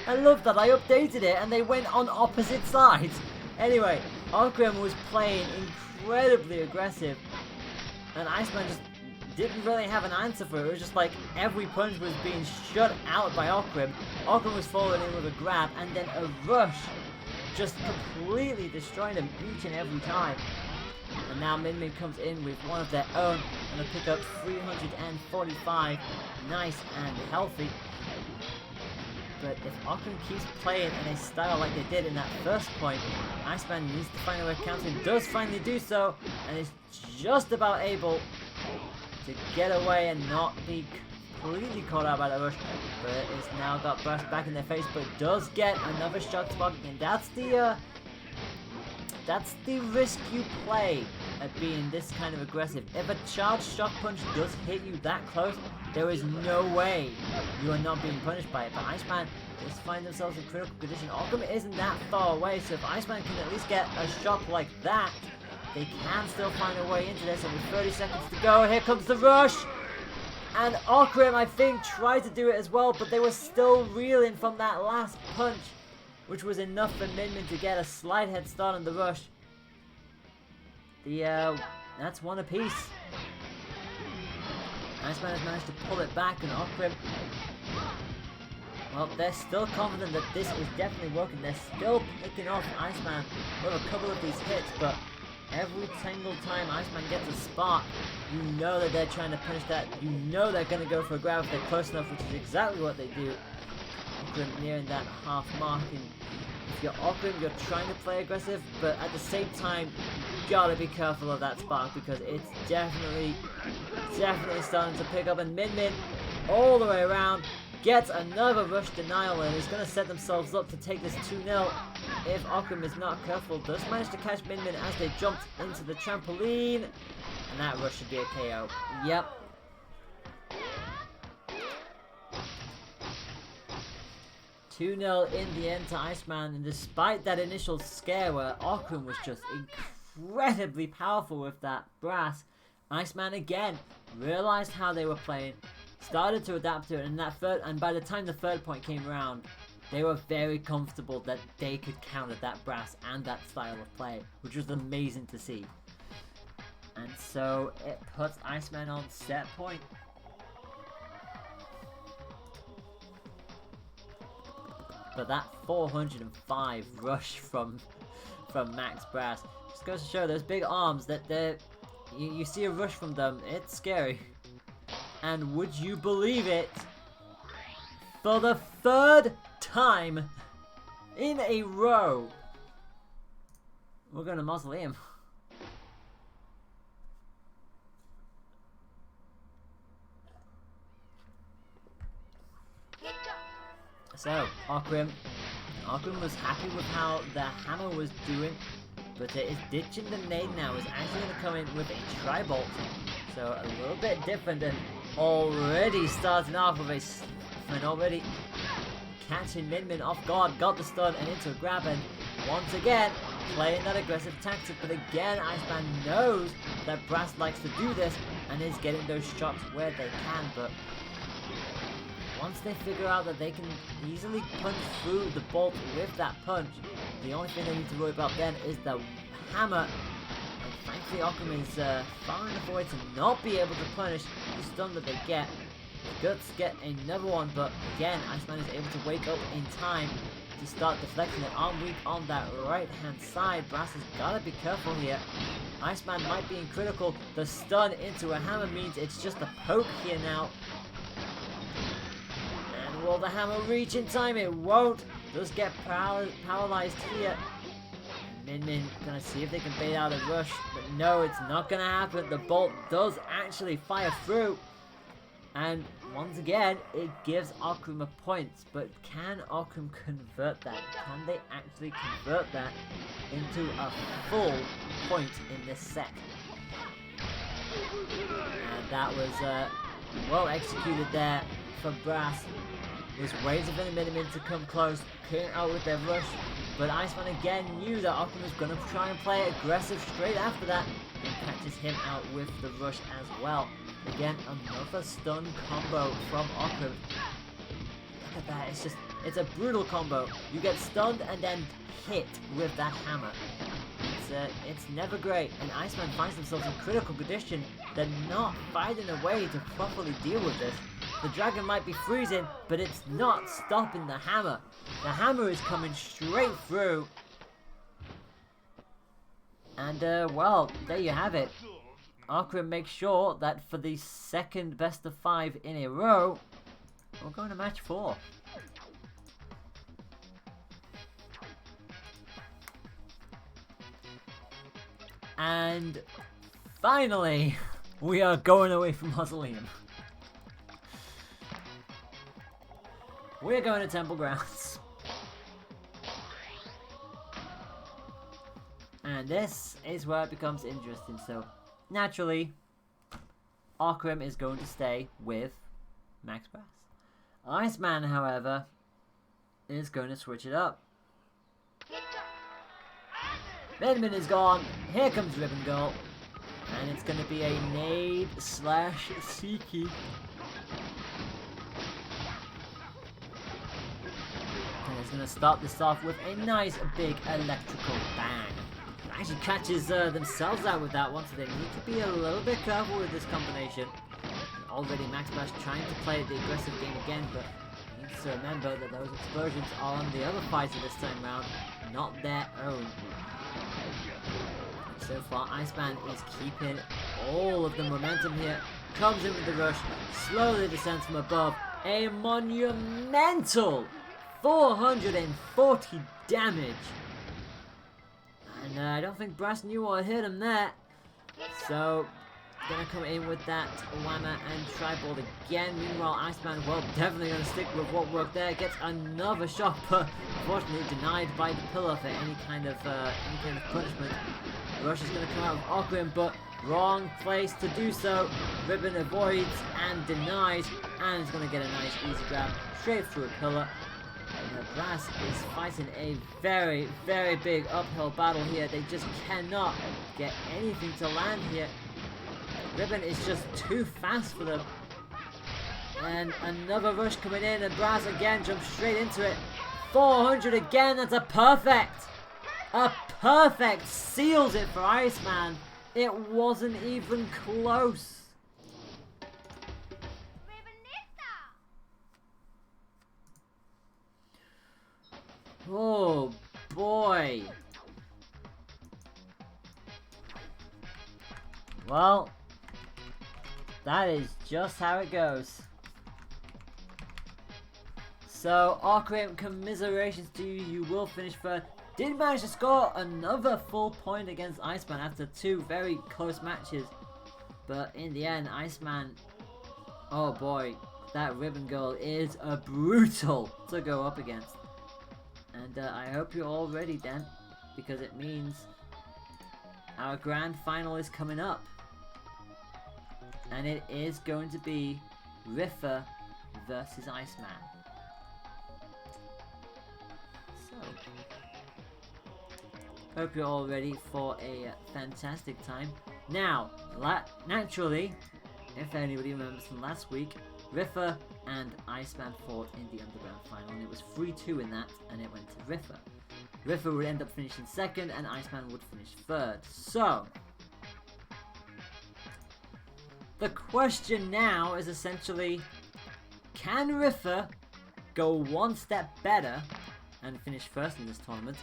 I love that. I updated it and they went on opposite sides. Anyway, Akrim was playing incredibly aggressive and Iceman just didn't really have an answer for it. It was just like every punch was being shut out by Akrim. Akrim was falling in with a grab and then a rush, just completely destroying them each and every time. And now Min Min comes in with one of their own and they pick up 345, nice and healthy. But if Akrim keeps playing in a style like they did in that first point, Iceman needs to find a way to counter. Does finally do so, and is just about able to get away and not be completely caught out by the rush. But it's now got burst back in their face, but does get another shock spot, and that's the risk you play at being this kind of aggressive. If a charged shock punch does hit you that close, there is no way you are not being punished by it. But Iceman just find themselves in critical condition. Akrim isn't that far away, so if Iceman can at least get a shock like that, they can still find a way into this. And with 30 seconds to go, here comes the rush. And Akrim, I think, tried to do it as well, but they were still reeling from that last punch, which was enough for Min Min to get a slight head start on the rush. That's one apiece. Iceman has managed to pull it back, and Akrim, well, they're still confident that this is definitely working. They're still picking off Iceman with a couple of these hits, but every single time Iceman gets a spark, you know that they're trying to punish that. You know they're going to go for a grab if they're close enough, which is exactly what they do. Akrim nearing that half mark, and if you're Akrim, you're trying to play aggressive, but at the same time, you gotta be careful of that spark because it's definitely starting to pick up. And Min Min, all the way around, gets another rush denial and is going to set themselves up to take this 2-0 if Akrim is not careful. Does manage to catch Min Min as they jumped into the trampoline, and that rush should be a KO. Yep. (2-0) in the end to Iceman, and despite that initial scare where Akrim was just incredibly powerful with that brass, Iceman again realized how they were playing, started to adapt to it, and by the time the third point came around, they were very comfortable that they could counter that brass and that style of play, which was amazing to see. And so it puts Iceman on set point. But that 405 rush from Max Brass just goes to show those big arms that you see a rush from them, it's scary. And would you believe it? For the third time in a row, we're going to mausoleum. So, Akrim was happy with how the hammer was doing, but it is ditching the nade now. Is actually going to come in with a tri-bolt. So, a little bit different, and already starting off with and already catching Min Min off guard, got the stun and into a grab, and once again, playing that aggressive tactic. But again, Iceman knows that Brass likes to do this, and is getting those shots where they can, but once they figure out that they can easily punch through the bolt with that punch, the only thing they need to worry about then is the hammer. And thankfully Occam is far enough away to not be able to punish the stun that they get. Guts get another one, but again, Iceman is able to wake up in time to start deflecting it. Arm weak on that right hand side. Brass has got to be careful here. Iceman might be in critical. The stun into a hammer means it's just a poke here now. And will the hammer reach in time? It won't. Does get paralyzed here. Min gonna see if they can bait out a rush, but no, it's not gonna happen. The bolt does actually fire through. And once again, it gives Occam a point, but can Occam convert that? Can they actually convert that into a full point in this set? And that was well executed there for Brass. Was waiting for the Minimin to come close, clearing out with their rush, but Iceman again knew that Occam was going to try and play aggressive straight after that, and catches him out with the rush as well. Again, another stun combo from Occam. Look at that, it's a brutal combo. You get stunned and then hit with that hammer. It's never great, and Iceman finds themselves in critical condition. They're not finding a way to properly deal with this. The dragon might be freezing, but it's not stopping the hammer. The hammer is coming straight through. And, well, there you have it. Occam makes sure that for the second best of 5 in a row, we're going to match 4. And finally, we are going away from Mausoleum. We're going to Temple Grounds. And this is where it becomes interesting. So, naturally, Occam is going to stay with Max Brass. Iceman, however, is going to switch it up. Benjamin is gone. Here comes Ribbon Girl. And it's going to be a nade / Seeky. And it's going to start this off with a nice big electrical bang. It actually catches themselves out with that one, so they need to be a little bit careful with this combination. And already Max Bash trying to play the aggressive game again, but you need to remember that those explosions are on the other fighter this time round, not their own. And so far, Iceman is keeping all of the momentum here. Comes in with the rush, slowly descends from above. A monumental 440 damage. And I don't think Brass knew what hit him there. So, gonna come in with that Whammer and Tribald again. Meanwhile, Iceman, well, definitely gonna stick with what worked there. Gets another shot, but unfortunately denied by the pillar for any kind of punishment. Rush is gonna come out of Occam, but wrong place to do so. Ribbon avoids and denies, and is gonna get a nice easy grab straight through a pillar. And Brass is fighting a very, very big uphill battle here. They just cannot get anything to land here. Ribbon is just too fast for them. And another rush coming in, and Brass again jumps straight into it. 400 again, that's a perfect! A perfect seals it for Iceman. It wasn't even close. Oh boy. Well, that is just how it goes. So, Occam, commiserations to you. You will finish third. Did manage to score another full point against Iceman after 2 very close matches. But in the end, Iceman, oh boy, that Ribbon Girl is a brutal to go up against. And I hope you're all ready then, because it means our grand final is coming up. And it is going to be Riffer versus Iceman. So, hope you're all ready for a fantastic time. Now, naturally, if anybody remembers from last week, Riffa and Iceman fought in the Underground final, and it was 3-2 in that, and it went to Riffa. Riffa would end up finishing second, and Iceman would finish third. So, the question now is essentially, can Riffa go one step better and finish first in this tournament,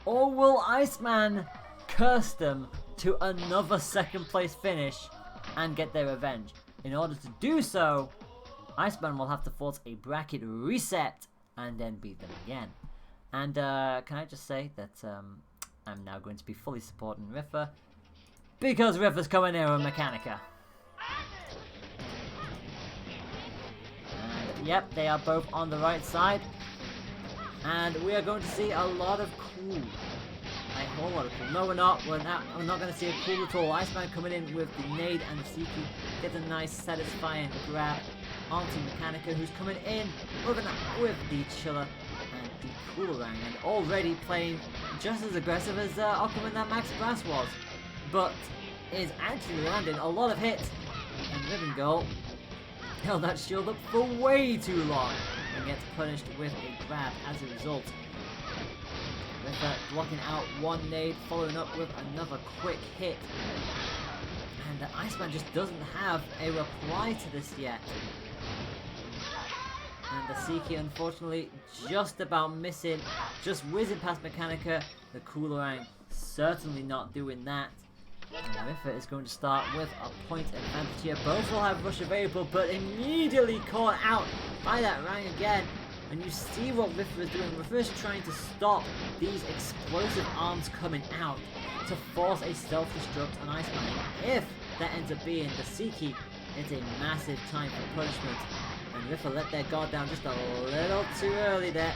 or will Iceman curse them to another second place finish and get their revenge? In order to do so, Iceman will have to force a bracket reset and then beat them again. And can I just say that I'm now going to be fully supporting Riffa, because Riffa's coming here with Mechanica. And yep, they are both on the right side. And we are going to see a lot of cool. A whole lot of cool. No, we're not. We're not going to see a cool at all. Iceman coming in with the nade and the Seiki. Gets a nice satisfying grab onto Mechanica, who's coming in with the Chiller and the Coolerang, and already playing just as aggressive as Aquaman that Max Brass was, but is actually landing a lot of hits. And Ribbon Girl held that shield up for way too long and gets punished with a grab as a result. Riffa blocking out one nade, following up with another quick hit. And the Iceman just doesn't have a reply to this yet. And the Seiki, unfortunately, just about missing, just whizzing past Mechanica. The Coolerang certainly not doing that. And Riffa is going to start with a point advantage here. Both will have rush available, but immediately caught out by that Rang again. And you see what Riffa is doing. Riffa is trying to stop these explosive arms coming out to force a self-destruct on Iceman. If that ends up being the Seiki, it's a massive time for punishment. And Riffa let their guard down just a little too early there.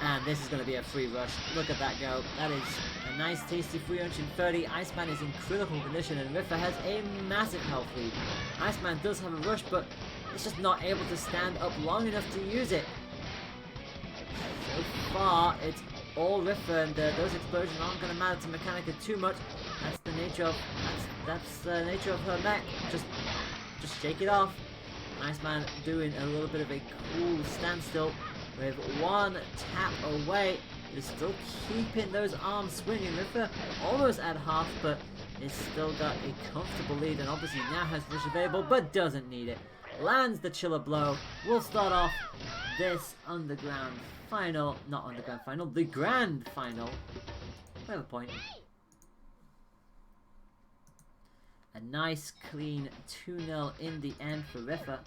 And this is going to be a free rush. Look at that go. That is a nice tasty 330. Iceman is in critical condition, and Riffa has a massive health lead. Iceman does have a rush, but it's just not able to stand up long enough to use it. So far, it's all Riffa, and those explosions aren't going to matter to Mechanica too much. That's the nature of the nature of her mech. Just shake it off. Iceman doing a little bit of a cool standstill with one tap away. Is still keeping those arms swinging. Riffa almost at half, but it's still got a comfortable lead, and obviously now has rush available, but doesn't need it. Lands the Chiller blow. We'll start off this underground final, not underground final, the grand final. We have a point. A nice clean 2-0 in the end for Riffa,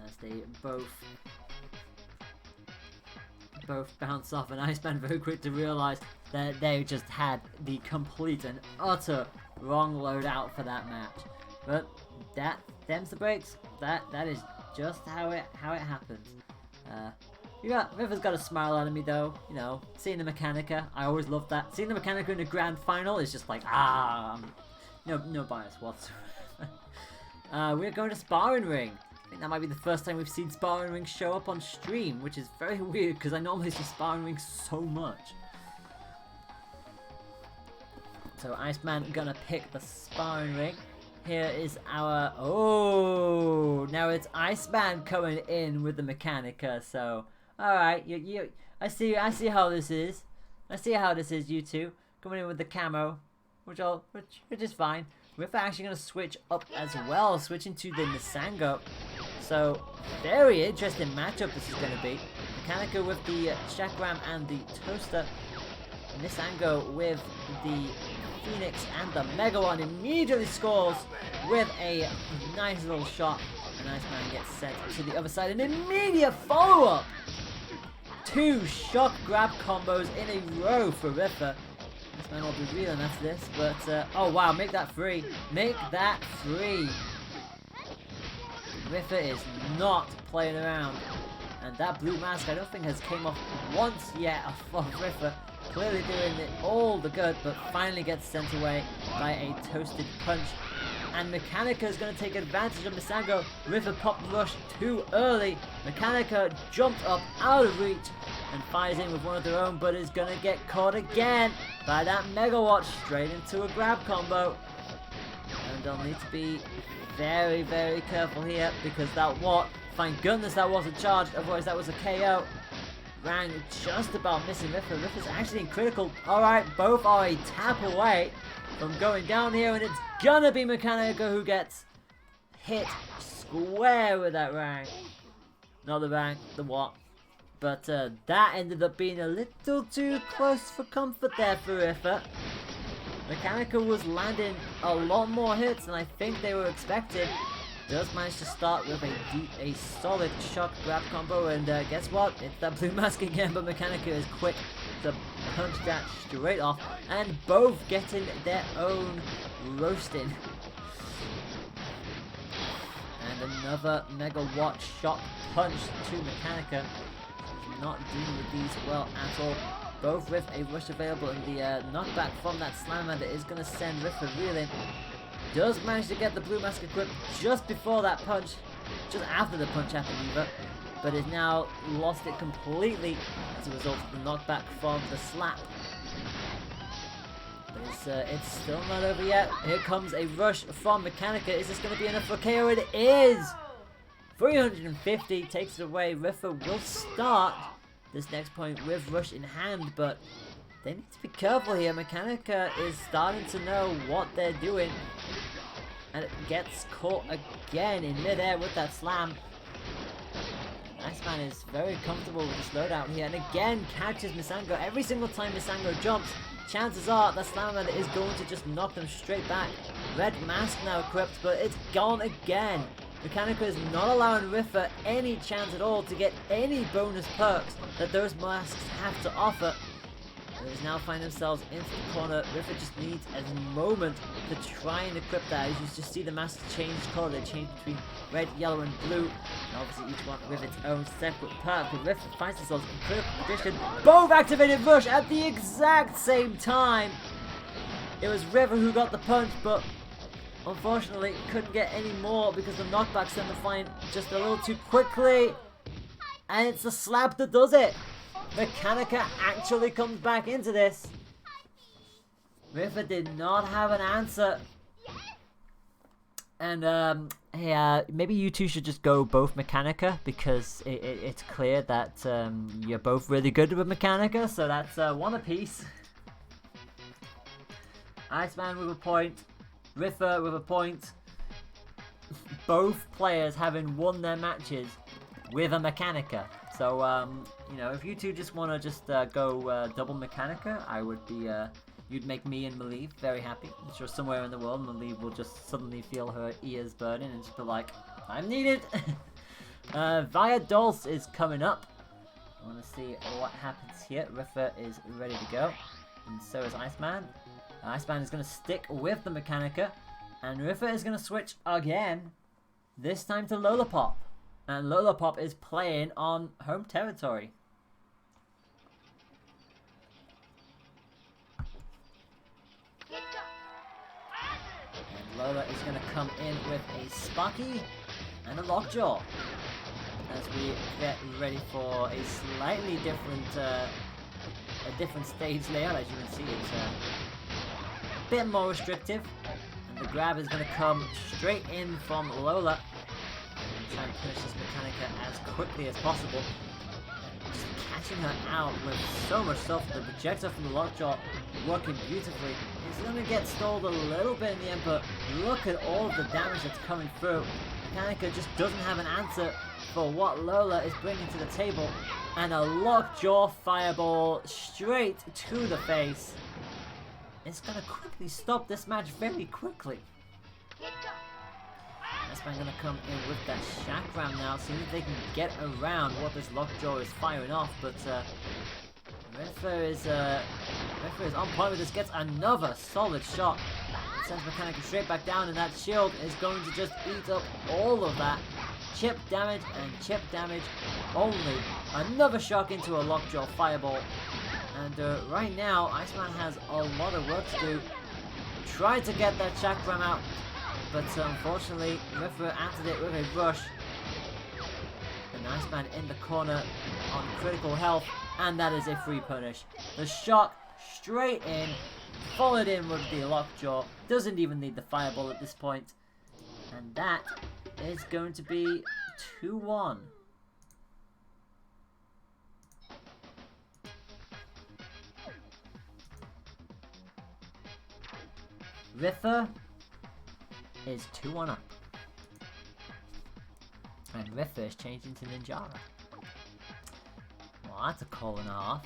as they both bounce off, and Iceman very quick to realise that they just had the complete and utter wrong loadout for that match. But them's the breaks. That is just how it happens. Riffa's got a smile out of me though, you know, seeing the Mechanica. I always love that. Seeing the Mechanica in the grand final is just like, no bias whatsoever. We're going to Sparring Ring. I think that might be the first time we've seen Sparring Ring show up on stream, which is very weird because I normally see Sparring Ring so much. So Iceman gonna pick the Sparring Ring. Here is our... Oh! Now it's Iceman coming in with the Mechanica, so... Alright, I see how this is. I see how this is, you two. Coming in with the camo, which is fine. We're actually going to switch up as well, switching to the Nisango. So, very interesting matchup this is going to be. Mechanica with the Chakram and the Toaster. Nisango with the Phoenix and the Megawan immediately scores with a nice little shot. And Iceman gets sent to the other side. An immediate follow-up! 2 shock grab combos in a row for Riffa. This man will be reeling after this, but oh wow, make that free. Make that free. Riffa is not playing around. And that blue mask I don't think has came off once yet of Riffa. Clearly doing it all the good, but finally gets sent away by a toasted punch. And Mechanica is going to take advantage of Nisango. Riffa popped rush too early. Mechanica jumped up out of reach and fires in with one of their own, but is going to get caught again by that Megawatt straight into a grab combo. And they'll need to be very, very careful here because that what? Thank goodness that wasn't charged, otherwise that was a KO. Rang just about missing Riffa. Riffa's actually in critical. Alright, both are a tap away from going down here, and it's gonna be Mechanica who gets hit square with that Rang. Not the Rang, the what? But that ended up being a little too close for comfort there for Riffa. Mechanica was landing a lot more hits than I think they were expecting. Does manage to start with a solid shock grab combo, and guess what? It's that blue mask again, but Mechanica is quick to punch that straight off, and both getting their own roasting. And another Mega Watt shock punch to Mechanica. She's not dealing with these well at all. Both with a rush available, and the knockback from that slammer that is going to send Riffa reeling. Does manage to get the blue mask equipped just before that punch, just after the punch happened either, but has now lost it completely as a result of the knockback from the slap. But it's still not over yet. Here comes a rush from Mechanica. Is this going to be enough for KO? It is! 350 takes it away. Riffa will start this next point with rush in hand, but they need to be careful here. Mechanica is starting to know what they're doing, and it gets caught again in midair with that slam. Iceman is very comfortable with the slowdown here, and again catches Misango. Every single time Misango jumps, chances are that Slammer is going to just knock them straight back. Red mask now equipped, but it's gone again. Mechanica is not allowing Riffa any chance at all to get any bonus perks that those masks have to offer. They now find themselves into the corner. Riffa just needs a moment to try and equip that. As you just see the masks change colour, they change between red, yellow and blue. And obviously each one with its own separate perk. But Riffa finds themselves in critical position. Both activated rush at the exact same time. It was Riffa who got the punch, but unfortunately couldn't get any more because the knockback sent the flying just a little too quickly. And it's the slap that does it. Mechanica actually comes back into this. Riffa did not have an answer. And hey, maybe you two should just go both Mechanica, because it's clear that you're both really good with Mechanica, so that's one apiece. Iceman with a point, Riffa with a point. Both players having won their matches with a Mechanica. So, you know, if you two just want to just go double Mechanica, I would be, you'd make me and Malieve very happy. I'm sure somewhere in the world, Malieve will just suddenly feel her ears burning and just be like, I'm needed! Via Dulce is coming up. I want to see what happens here. Riffa is ready to go, and so is Iceman. Iceman is going to stick with the Mechanica, and Riffa is going to switch again, this time to Lollipop. And Lollipop is playing on home territory. And Lola is going to come in with a Sparky and a Lockjaw as we get ready for a slightly different stage layout. As you can see, it's a bit more restrictive, and the grab is going to come straight in from Lola. Try and finish this Mechanica as quickly as possible. Just catching her out with so much stuff. The projector from the Lockjaw working beautifully. It's going to get stalled a little bit in the end, but look at all of the damage that's coming through. Mechanica just doesn't have an answer for what Lola is bringing to the table. And a Lockjaw fireball straight to the face. It's going to quickly stop this match very quickly. Iceman going to come in with that Chakram now, seeing if they can get around what this Lockjaw is firing off, but Riffa is on point with this, gets another solid shot. It sends Mechanica straight back down, and that shield is going to just eat up all of that. Chip damage and chip damage only. Another shock into a Lockjaw fireball. And right now, Iceman has a lot of work to do. Tried to get that Chakram out, but unfortunately, Riffa answered it with a rush. The Iceman in the corner on critical health, and that is a free punish. The shock straight in, followed in with the lockjaw. Doesn't even need the fireball at this point. And that is going to be 2-1. Riffa is 2-1 up. And Riffa is changing to Ninjara. Well, that's a call and a half.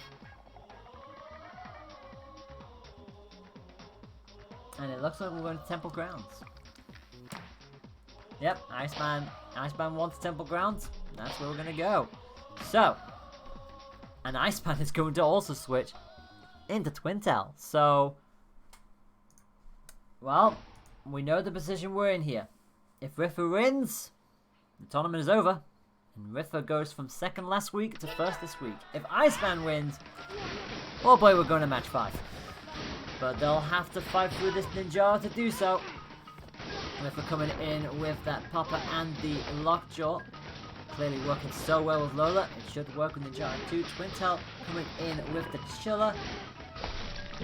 And it looks like we're going to Temple Grounds. Yep, Iceman wants Temple Grounds. That's where we're going to go. So, and Iceman is going to also switch into Twintel. So, well, we know the position we're in here. If Riffa wins, the tournament is over. And Riffa goes from second last week to first this week. If Iceman wins, oh boy, we're going to match 5. But they'll have to fight through this Ninjara to do so. Riffa coming in with that Popper and the Lockjaw. Clearly working so well with Lola. It should work with Ninjara too. Twintel coming in with the Chiller.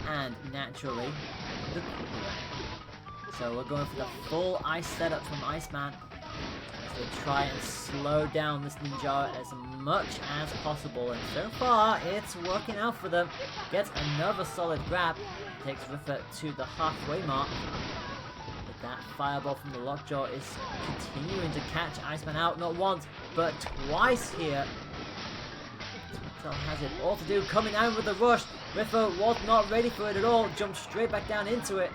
And naturally, the Cooler. So we're going for the full ice setup from Iceman. As they try and slow down this Ninjara as much as possible. And so far, it's working out for them. Gets another solid grab. Takes Riffa to the halfway mark. But that fireball from the Lockjaw is continuing to catch Iceman out. Not once, but twice here. Twintel has it all to do. Coming out with the rush. Riffa was not ready for it at all. Jumped straight back down into it.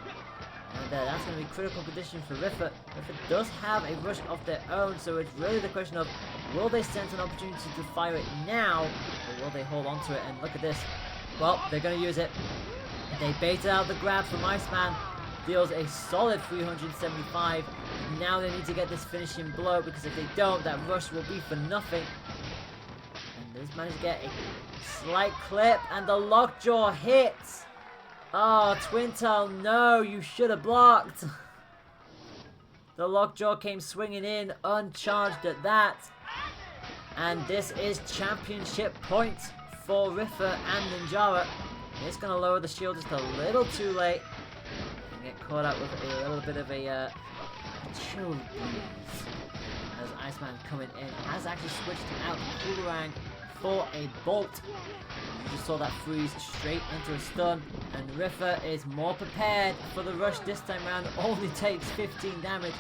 And that's going to be critical condition for Riffa. Riffa does have a rush of their own, so it's really the question of, will they sense an opportunity to fire it now, or will they hold on to it? And look at this. Well, they're going to use it. They baited out the grab from Iceman. Deals a solid 375. Now they need to get this finishing blow, because if they don't, that rush will be for nothing. And does manage to get a slight clip, and the Lockjaw hits. Oh, Twintel, no, you should have blocked. The Lockjaw came swinging in, uncharged at that. And this is championship points for Riffa and Ninjara. It's going to lower the shield just a little too late. And get caught out with a little bit of a chill breeze. As Iceman coming in, has actually switched out Coolerang for a bolt. You just saw that freeze straight into a stun, and Riffa is more prepared for the rush this time round. Only takes 15 damage.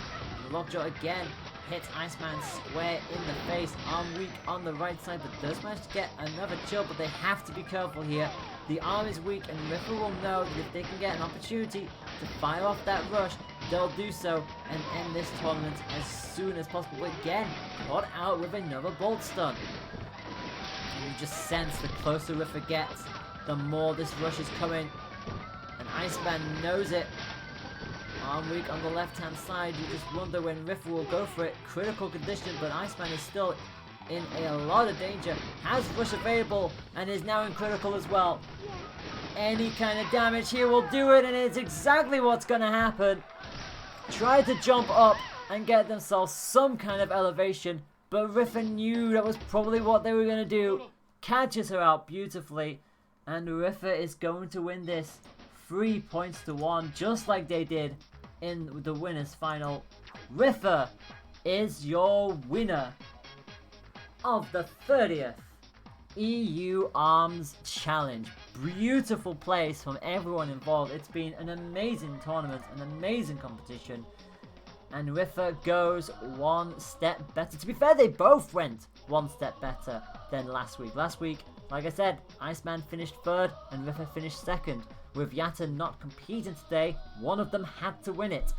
The Lockjaw again hits Iceman square in the face. Arm weak on the right side, but does manage to get another chill, but they have to be careful here. The arm is weak, and Riffa will know that if they can get an opportunity to fire off that rush, they'll do so and end this tournament as soon as possible. Again, caught out with another bolt stun. You just sense the closer Riffa gets, the more this rush is coming. And Iceman knows it. Arm weak on the left-hand side. You just wonder when Riffa will go for it. Critical condition, but Iceman is still in a lot of danger. Has rush available and is now in critical as well. Any kind of damage here will do it, and it's exactly what's going to happen. Tried to jump up and get themselves some kind of elevation, but Riffa knew that was probably what they were going to do. Catches her out beautifully, and Riffa is going to win this 3 points to 1, just like they did in the winners final. Riffa is your winner of the 30th EU Arms Challenge. Beautiful place from everyone involved. It's been an amazing tournament, an amazing competition. And Riffa goes one step better. To be fair, they both went one step better than last week. Last week, like I said, Iceman finished third and Riffa finished second. With Yatta not competing today, one of them had to win it.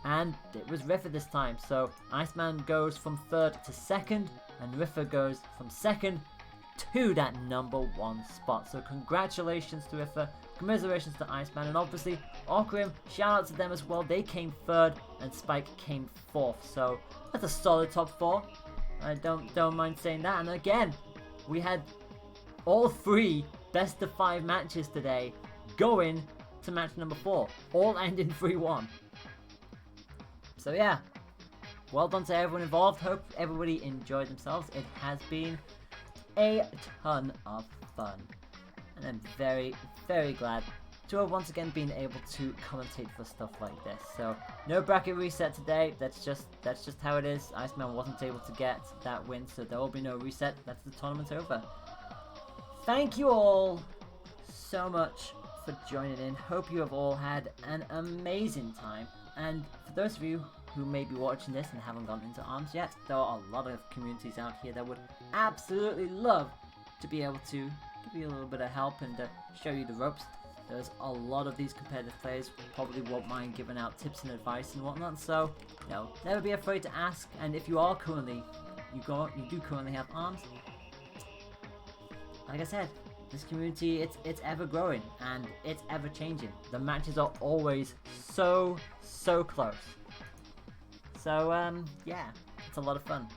And it was Riffa this time. So Iceman goes from third to second, and Riffa goes from second to that #1 spot. So congratulations to Riffa, commiserations to Iceman, and obviously Okrim, shout out to them as well. They came third and Spike came fourth. So that's a solid top 4. I don't mind saying that. And again, we had all 3 best of 5 matches today going to match number 4, all ending 3-1. So yeah, well done to everyone involved. Hope everybody enjoyed themselves. It has been a ton of fun. and I'm very, very glad to have once again been able to commentate for stuff like this. So no bracket reset today. That's just how it is. Iceman wasn't able to get that win, so there will be no reset. That's the tournament over. Thank you all so much for joining in. Hope you have all had an amazing time. And for those of you who may be watching this and haven't gone into ARMS yet, there are a lot of communities out here that would absolutely love to be able to give you a little bit of help and show you the ropes. There's a lot of these competitive players who probably won't mind giving out tips and advice and whatnot, so never be afraid to ask. And if you are currently, you do currently have ARMS, like I said, this community, it's ever growing and it's ever changing. The matches are always so close. So yeah, it's a lot of fun.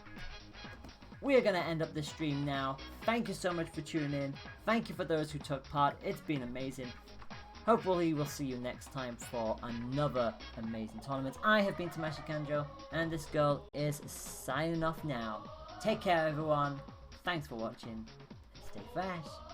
We are going to end up this stream now. Thank you so much for tuning in. Thank you for those who took part. It's been amazing. Hopefully we'll see you next time for another amazing tournament. I have been Tamashi Kanjo, and this girl is signing off now. Take care everyone. Thanks for watching. Stay fresh.